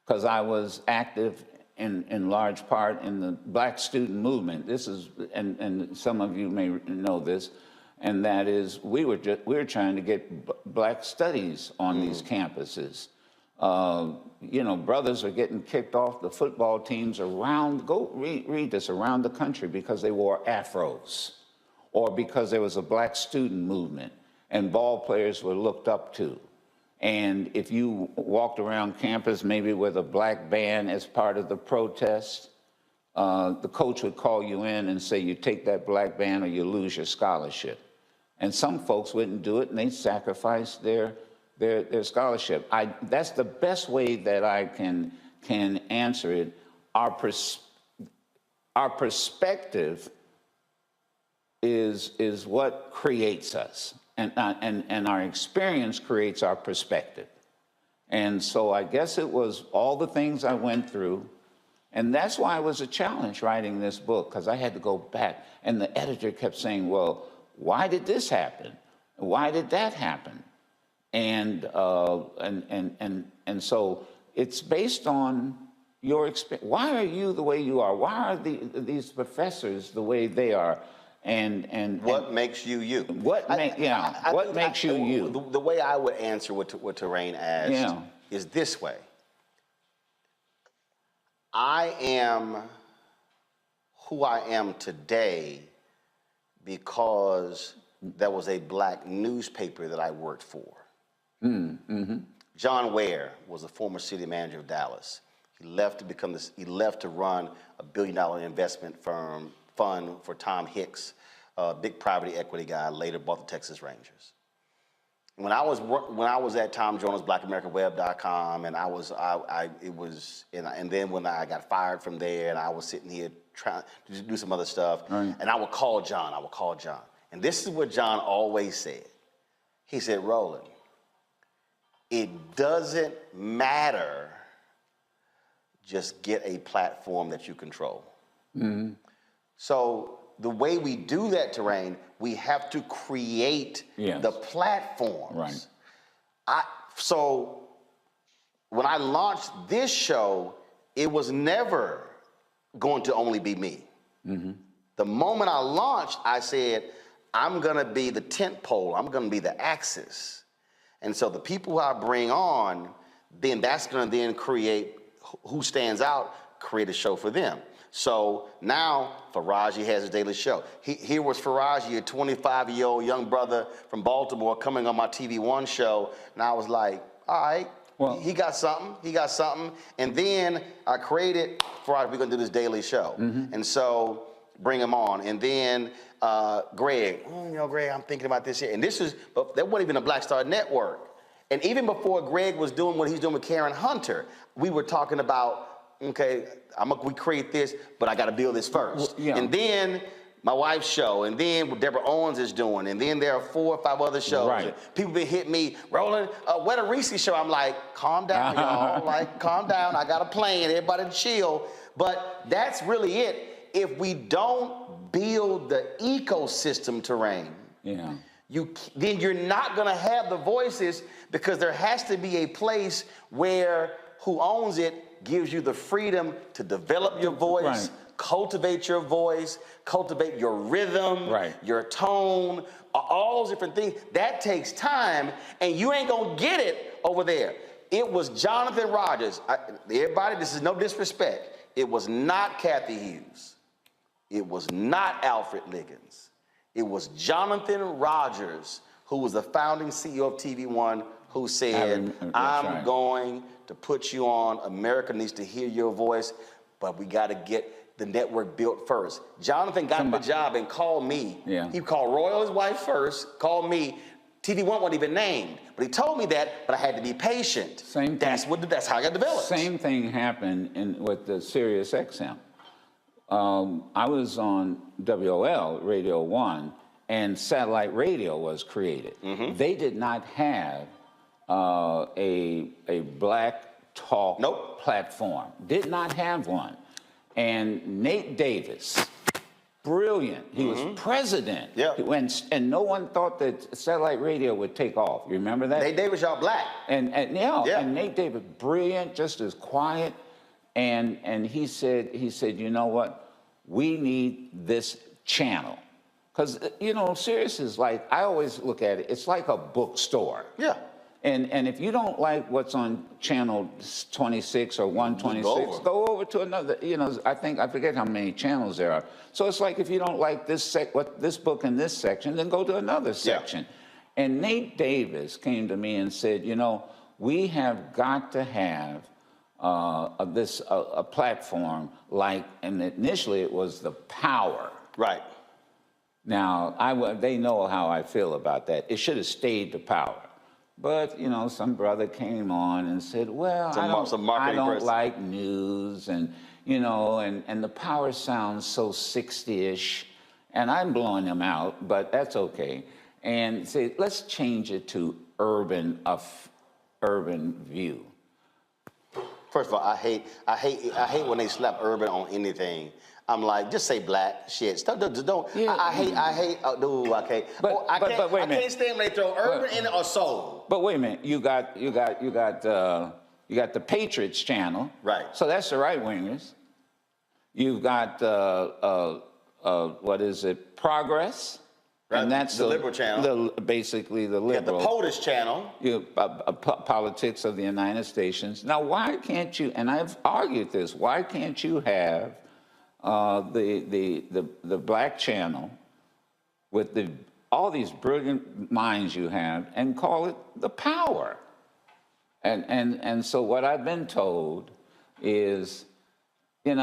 because I was active in large part in the Black student movement. This is, and some of you may know this, and that is we were trying to get Black studies on these campuses. Brothers are getting kicked off the football teams around, go read this, around the country because they wore afros or because there was a Black student movement and ball players were looked up to. And if you walked around campus maybe with a Black band as part of the protest, the coach would call you in and say, you take that Black band or you lose your scholarship. And some folks wouldn't do it and they'd sacrifice their scholarship. That's the best way that I can answer it. Our perspective is what creates us, and our experience creates our perspective. And so I guess it was all the things I went through, and that's why it was a challenge writing this book, because I had to go back, and the editor kept saying, well, why did this happen? Why did that happen? And so it's based on your experience. Why are you the way you are? Why are these professors the way they are? And what makes you you? What makes you you? The way I would answer what Terrain asked is this way. I am who I am today because there was a Black newspaper that I worked for. John Ware was a former city manager of Dallas. He left to run a $1 billion investment fund for Tom Hicks, a big private equity guy, later bought the Texas Rangers. When I was at Tom Jones, BlackAmericanWeb.com, and then when I got fired from there, and I was sitting here trying to do some other stuff, and I would call John. And this is what John always said. He said, Roland, it doesn't matter, just get a platform that you control. So the way we do that, Terrain, we have to create the platforms. So when I launched this show, it was never going to only be me. The moment I launched, I said, I'm gonna be the tent pole, I'm gonna be the axis. And so the people who I bring on, then that's gonna then create who stands out, create a show for them. So now Faraji has his daily show. Here was Faraji, a 25-year-old young brother from Baltimore coming on my TV One show. And I was like, all right, well, he got something. And then I created Faraji, we're gonna do this daily show. And so bring him on. And then Greg, Greg, I'm thinking about this here. And but that wasn't even a Black Star Network. And even before Greg was doing what he's doing with Karen Hunter, we were talking about, okay, we create this, but I got to build this first. And then my wife's show, and then what Deborah Owens is doing, and then there are 4 or 5 other shows. People been hitting me, Roland, where the Reecie show? I'm like, calm down, y'all. Calm down. I got a plan. Everybody chill. But that's really it. If we don't build the ecosystem terrain, then you're not going to have the voices, because there has to be a place where who owns it gives you the freedom to develop your voice, cultivate your voice, cultivate your rhythm, your tone, all those different things. That takes time, and you ain't going to get it over there. It was Jonathan Rogers. Everybody, this is no disrespect. It was not Kathy Hughes. It was not Alfred Liggins. It was Jonathan Rogers, who was the founding CEO of TV One, who said, I'm going to put you on. America needs to hear your voice, but we got to get the network built first. Jonathan got the job and called me. He called Royal, his wife, first, called me. TV One wasn't even named, but he told me that, but I had to be patient. That's how I got developed. Same thing happened with the SiriusXM. I was on WOL, Radio 1, and satellite radio was created. They did not have a black talk platform. Did not have one. And Nate Davis, brilliant. He was president. And no one thought that satellite radio would take off. You remember that? Nate Davis, y'all black. And Nate Davis, brilliant, just as quiet. And he said, you know what? We need this channel. Because, Sirius is like, I always look at it, it's like a bookstore. And if you don't like what's on channel 26 or 126, go over to another, I forget how many channels there are. So it's like, if you don't like this book in this section, then go to another section. And Nate Davis came to me and said, we have got to have a platform like, and initially it was the Power. Now, they know how I feel about that. It should have stayed the Power. But, some brother came on and said, well, I don't like news, and, and the Power sounds so 60-ish, and I'm blowing them out, but that's okay. And say, let's change it to urban view. First of all, I hate when they slap urban on anything. I'm like, just say black shit. Don't. I hate. Dude, I can't. But wait a minute. I can't stand when they throw urban in or soul. But wait a minute. You got the Patriots channel. So that's the right wingers. You've got what is it? Progress. And that's the liberal channel. Basically the liberal. The POTUS channel. Politics of the United States. Now, why can't you? And I've argued this. Why can't you have the black channel with all these brilliant minds you have and call it the Power? And so what I've been told is, it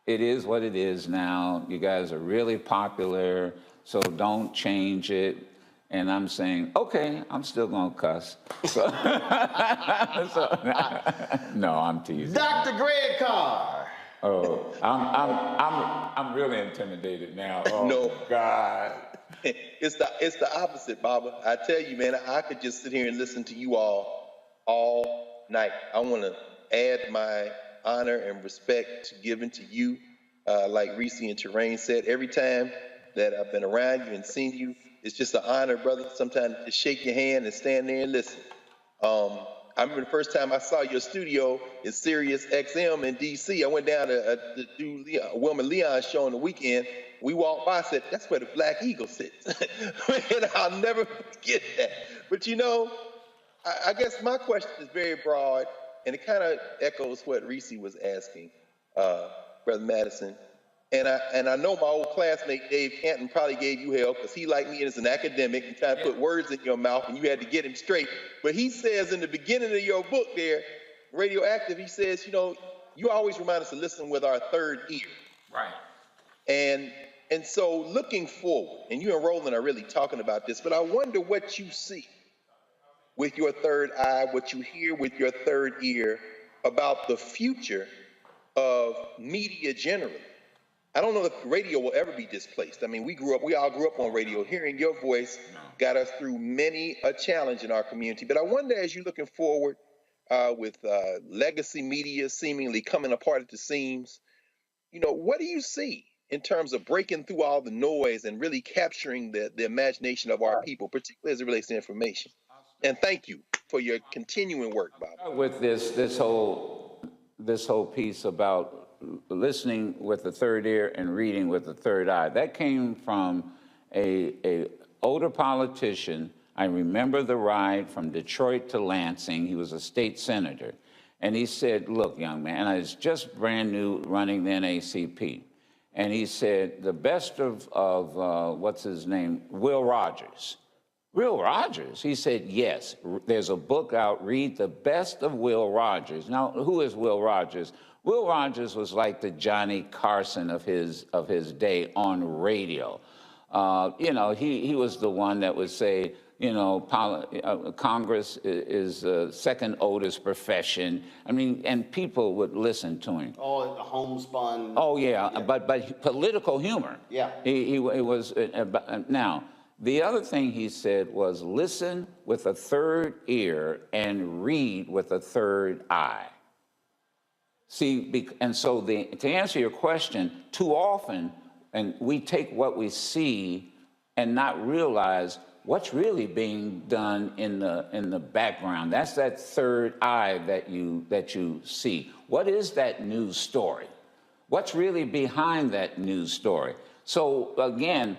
is what it is now. You guys are really popular, so don't change it. And I'm saying, okay, I'm still gonna cuss. No, I'm teasing. Dr. Greg Carr. Oh, I'm really intimidated now. Oh, no, God. It's the opposite, Baba. I tell you, man, I could just sit here and listen to you all night. I want to add my honor and respect given to you, like Reecie and Terrain said. Every time that I've been around you and seen you, it's just an honor, brother. Sometimes to shake your hand and stand there and listen. I remember the first time I saw your studio in SiriusXM in D.C. I went down to do Wilma Leon's show on the weekend. We walked by, I said, that's where the Black Eagle sits. And I'll never forget that. But I guess my question is very broad, and it kind of echoes what Reecie was asking, Brother Madison. And I know my old classmate Dave Canton probably gave you hell because he, like me, is an academic and trying to put words in your mouth, and you had to get him straight. But he says in the beginning of your book there, Radioactive, he says, you always remind us to listen with our third ear. And so looking forward, and you and Roland are really talking about this, but I wonder what you see with your third eye, what you hear with your third ear about the future of media generally. I don't know if radio will ever be displaced. I mean, we all grew up on radio. Hearing your voice got us through many a challenge in our community. But I wonder, as you're looking forward, with legacy media seemingly coming apart at the seams. What do you see in terms of breaking through all the noise and really capturing the imagination of our people, particularly as it relates to information? And thank you for your continuing work, Bob. With this whole piece about listening with the third ear and reading with the third eye, that came from a older politician. I remember the ride from Detroit to Lansing. He was a state senator. And he said, look, young man, I was just brand new running the NAACP. And he said, the best of what's his name, Will Rogers. Will Rogers? He said, yes, there's a book out, read The Best of Will Rogers. Now, who is Will Rogers? Will Rogers was like the Johnny Carson of his day on radio. He was the one that would say, Congress is the second oldest profession. I mean, and people would listen to him. Oh, homespun. Oh, yeah. But political humor. Yeah. He was, now, the other thing he said was listen with a third ear and read with a third eye. See, and so to answer your question, too often, and we take what we see and not realize what's really being done in the background. That's that third eye that you see. What is that news story? What's really behind that news story? So again,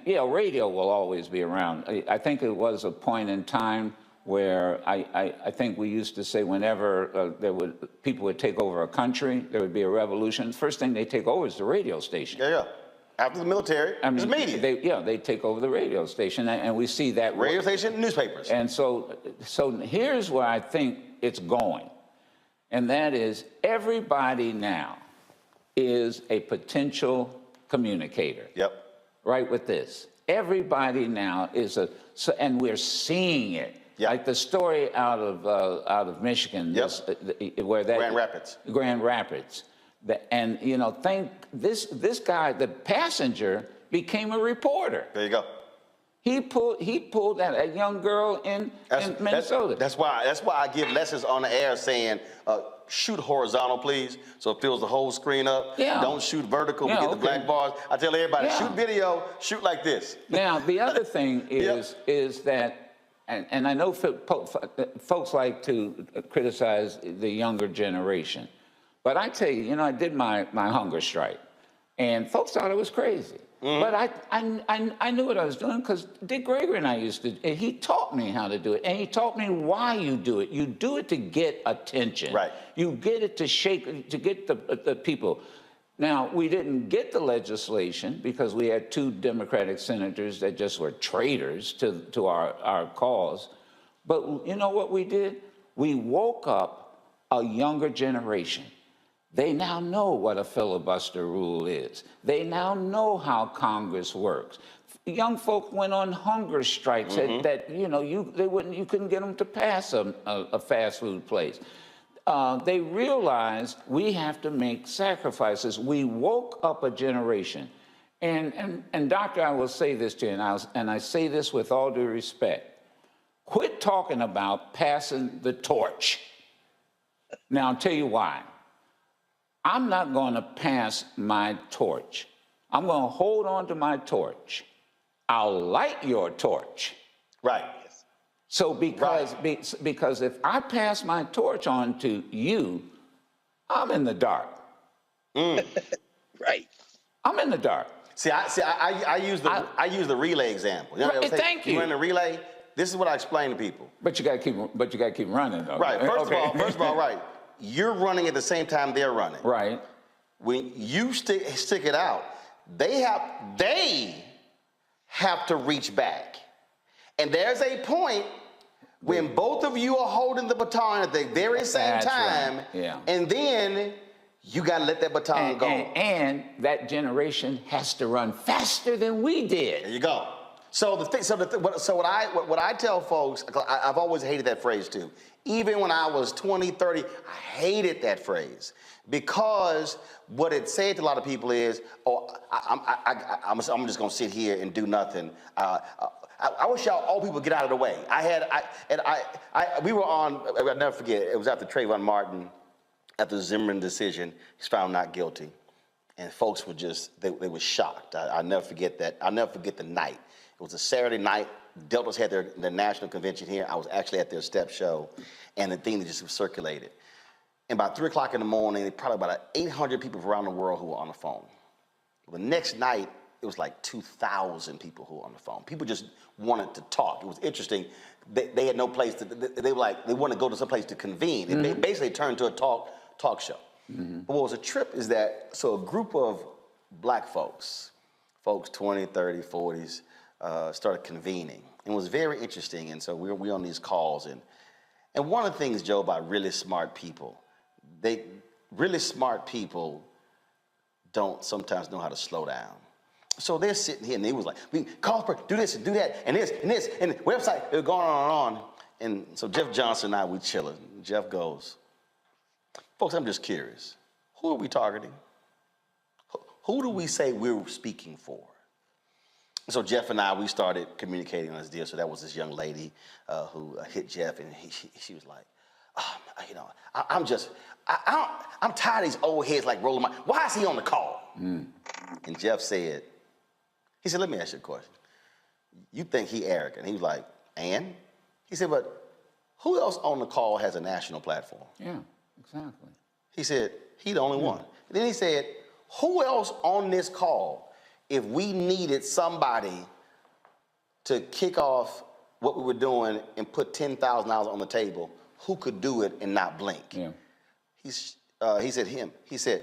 radio will always be around. I think it was a point in time where I think we used to say whenever people would take over a country, there would be a revolution. The first thing they take over is the radio station. Yeah. After the military, it's media. They take over the radio station, and we see that. Radio station, newspapers. And so here's where I think it's going, and that is everybody now is a potential communicator. Yep. Right with this. Everybody now is and we're seeing it. Yep. Like the story out of Michigan, yep. Where that Grand Rapids. And thank this guy, the passenger, became a reporter. There you go. He pulled that young girl in Minnesota. That's why I give lessons on the air saying, shoot horizontal, please, so it fills the whole screen up. Yeah. Don't shoot vertical. We get the black bars. I tell everybody, shoot video, shoot like this. Now the other thing is that, and I know folks like to criticize the younger generation. But I tell you, I did my hunger strike, and folks thought it was crazy. Mm-hmm. But I knew what I was doing because Dick Gregory and I used to, and he taught me how to do it, and he taught me why you do it. You do it to get attention. Right. You get it to get the people. Now, we didn't get the legislation because we had 2 Democratic senators that just were traitors to our cause. But you know what we did? We woke up a younger generation. They now know what a filibuster rule is. They now know how Congress works. Young folk went on hunger strikes that you couldn't get them to pass a fast food place. They realized we have to make sacrifices. We woke up a generation. And Doctor, I will say this to you, and I say this with all due respect. Quit talking about passing the torch. Now, I'll tell you why. I'm not going to pass my torch. I'm going to hold on to my torch. I'll light your torch. Right. So because if I pass my torch on to you, I'm in the dark. Right. I'm in the dark. I use the relay example. Thank you. You run a relay. This is what I explain to people. But you got to keep running, though. Right. First of all, right. You're running at the same time they're running. Right. When you stick it out, they have to reach back. And there's a point when both of you are holding the baton at the very same time. Right. Yeah. And then you got to let that baton go. And that generation has to run faster than we did. There you go. So what I tell folks, I've always hated that phrase too. Even when I was 20, 30, I hated that phrase because what it said to a lot of people is, oh, I'm just gonna sit here and do nothing. I wish all people get out of the way. We were on, I'll never forget, it was after Trayvon Martin, after the Zimmerman decision, he's found not guilty. And folks were just, they were shocked. I'll never forget that. I'll never forget the night. It was a Saturday night. Deltas had their national convention here. I was actually at their step show, and the thing that just circulated. And by 3 o'clock in the morning, probably about 800 people around the world who were on the phone. The next night, it was like 2,000 people who were on the phone. People just wanted to talk. It was interesting. They had no place to, they were like, they wanted to go to some place to convene. Mm-hmm. It basically turned to a talk show. Mm-hmm. But what was a trip is that, so a group of black folks 20, 30, 40s, started convening. And it was very interesting. And so we were on these calls. And one of the things, Joe, about really smart people, really smart people don't sometimes know how to slow down. So they're sitting here and they was like, we call for, do this and do that and this and this and the website, it was going on and on. And so Jeff Johnson and I, we chilling. Jeff goes, folks, I'm just curious. Who are we targeting? Who do we say we're speaking for? So Jeff and I, we started communicating on this deal. So that was this young lady who hit Jeff, and she was like, oh, you know, I'm tired of these old heads like rolling my, why is he on the call? Mm. And Jeff said, he said, let me ask you a question. You think he arrogant? He was like, and? He said, but who else on the call has a national platform? Yeah, exactly. He said, he the only one. And then he said, who else on this call, if we needed somebody to kick off what we were doing and put $10,000 on the table, who could do it and not blink? Yeah. He said him. He said,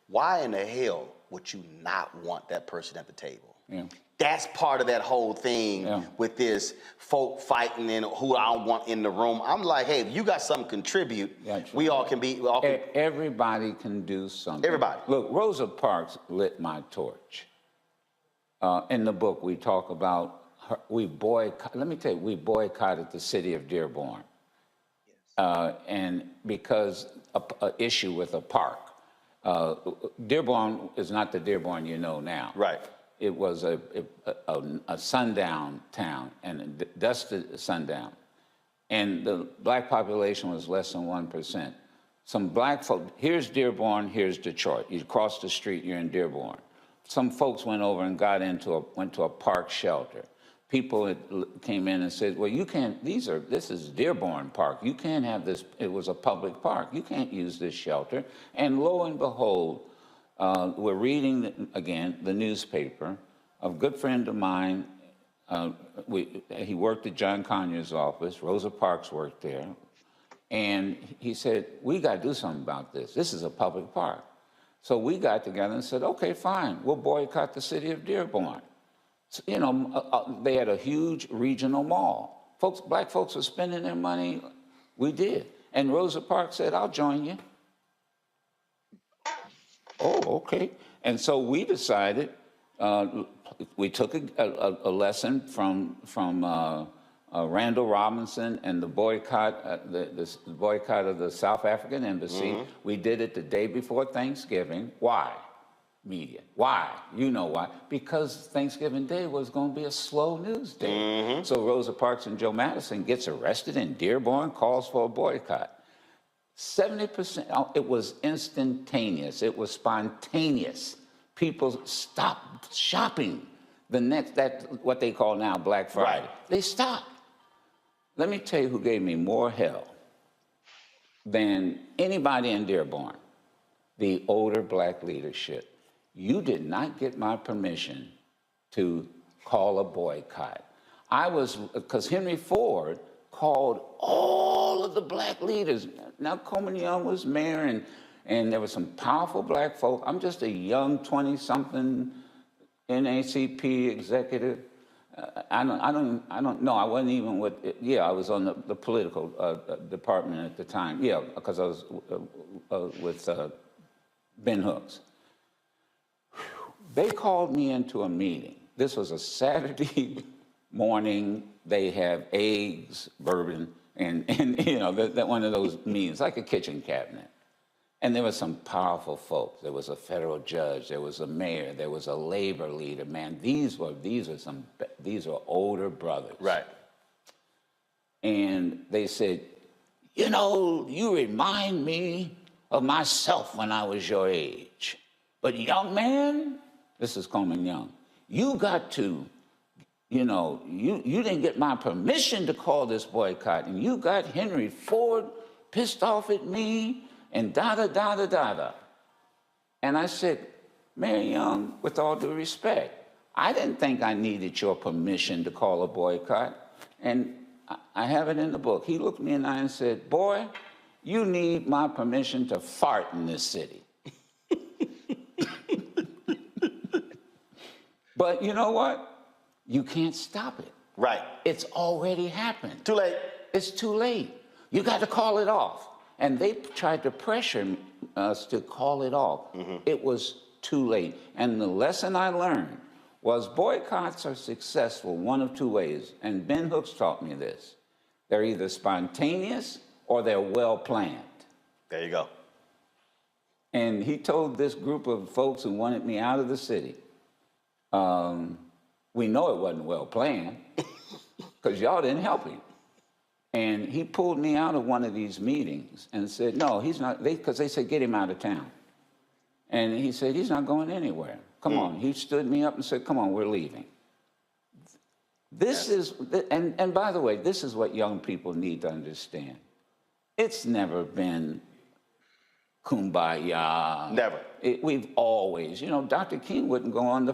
why in the hell would you not want that person at the table? Yeah. That's part of that whole thing with this folk fighting and who I don't want in the room. I'm like, hey, if you got something to contribute, we all can be. Everybody can do something. Everybody. Look, Rosa Parks lit my torch. In the book, we talk about her, we boycotted the city of Dearborn. Yes. And because an issue with a park. Dearborn is not the Dearborn you know now. Right. It was a sundown town, and a dusted sundown. And the black population was less than 1%. Some black folk, here's Dearborn, here's Detroit. You cross the street, you're in Dearborn. Some folks went over and went to a park shelter. People came in and said, well, you can't, this is Dearborn Park. You can't have this, it was a public park. You can't use this shelter. And lo and behold, we're reading, again, the newspaper. A good friend of mine, he worked at John Conyers' office. Rosa Parks worked there. And he said, we got to do something about this. This is a public park. So we got together and said, okay, fine. We'll boycott the city of Dearborn. So, you know, they had a huge regional mall. Black folks were spending their money. We did. And Rosa Parks said, I'll join you. Oh, okay. And so we decided, we took a lesson from Randall Robinson and the boycott, the boycott of the South African embassy. Mm-hmm. We did it the day before Thanksgiving. Why? Media. Why? You know why. Because Thanksgiving Day was going to be a slow news day. Mm-hmm. So Rosa Parks and Joe Madison gets arrested in Dearborn, calls for a boycott. 70%, it was instantaneous. It was spontaneous. People stopped shopping what they call now Black Friday. Right. They stopped. Let me tell you who gave me more hell than anybody in Dearborn, the older black leadership. You did not get my permission to call a boycott. Because Henry Ford called all of the black leaders. Now Coleman Young was mayor, and there were some powerful black folk. I'm just a young 20-something NAACP executive. I don't know. I wasn't even with. I was on the political department at the time. Yeah, because I was with Ben Hooks. They called me into a meeting. This was a Saturday morning, they have eggs, bourbon, and you know, that one of those meetings, like a kitchen cabinet. And there were some powerful folks. There was a federal judge, there was a mayor, there was a labor leader. Man, these are older brothers. Right. And they said, you know, you remind me of myself when I was your age. But young man, this is Coleman Young, you got to, you know, you didn't get my permission to call this boycott, and you got Henry Ford pissed off at me, and da-da-da-da-da-da. And I said, Mayor Young, with all due respect, I didn't think I needed your permission to call a boycott. And I have it in the book. He looked me in the eye and said, boy, you need my permission to fart in this city. But you know what? You can't stop it. Right. It's already happened. Too late. It's too late. You got to call it off. And they tried to pressure us to call it off. Mm-hmm. It was too late. And the lesson I learned was boycotts are successful one of two ways. And Ben Hooks taught me this. They're either spontaneous or they're well planned. There you go. And he told this group of folks who wanted me out of the city, we know it wasn't well planned because y'all didn't help him. And he pulled me out of one of these meetings and said, no, he's not, because they said, get him out of town. And he said, he's not going anywhere. Come on. He stood me up and said, come on, we're leaving. This is, and by the way, this is what young people need to understand. It's never been kumbaya. Never. We've always, you know, Dr. King wouldn't go on the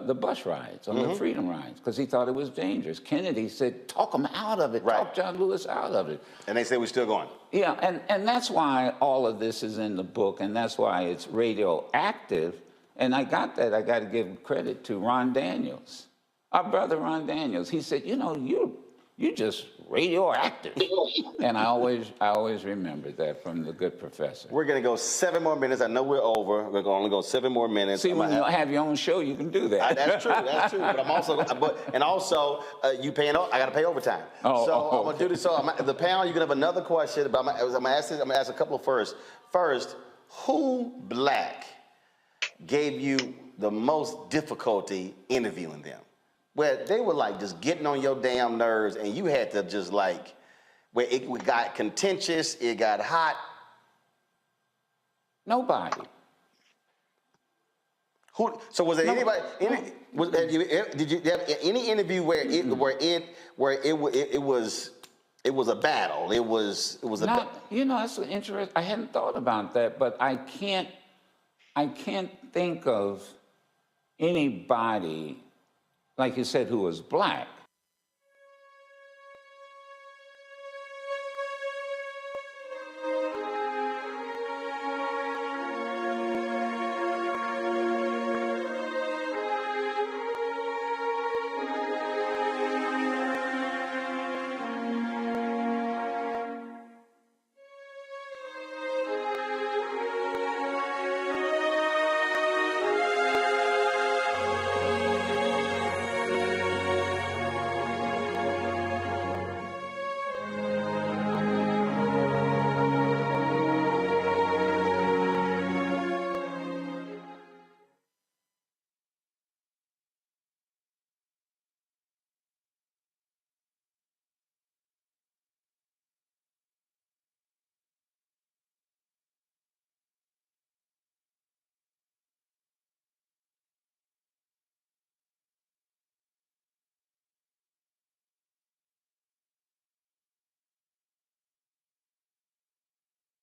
the bus rides, on the freedom rides, because he thought it was dangerous. Kennedy said, talk him out of it, talk John Lewis out of it. And they say we're still going. Yeah, and that's why all of this is in the book, and that's why it's radioactive. And I got that, I got to give credit to Ron Daniels, our brother Ron Daniels. He said, you know, you're just radioactive. And I always remember that from the good professor. We're going to go 7 more minutes. I know we're over. We're going to only go 7 more minutes. See, when you have your own show, you can do that. That's true. That's true. But I'm also, you paying. I got to pay overtime. I'm going to do this. So the panel, you can have another question. But I'm going to ask a couple first. First, who black gave you the most difficulty interviewing them? Where they were like just getting on your damn nerves, and you had to just like, where it got contentious, it got hot. Nobody. Who? So was there anybody? Did you have any interview where it was a battle? It was a. You know, that's interesting. I hadn't thought about that, but I can't think of anybody, like you said, who was black,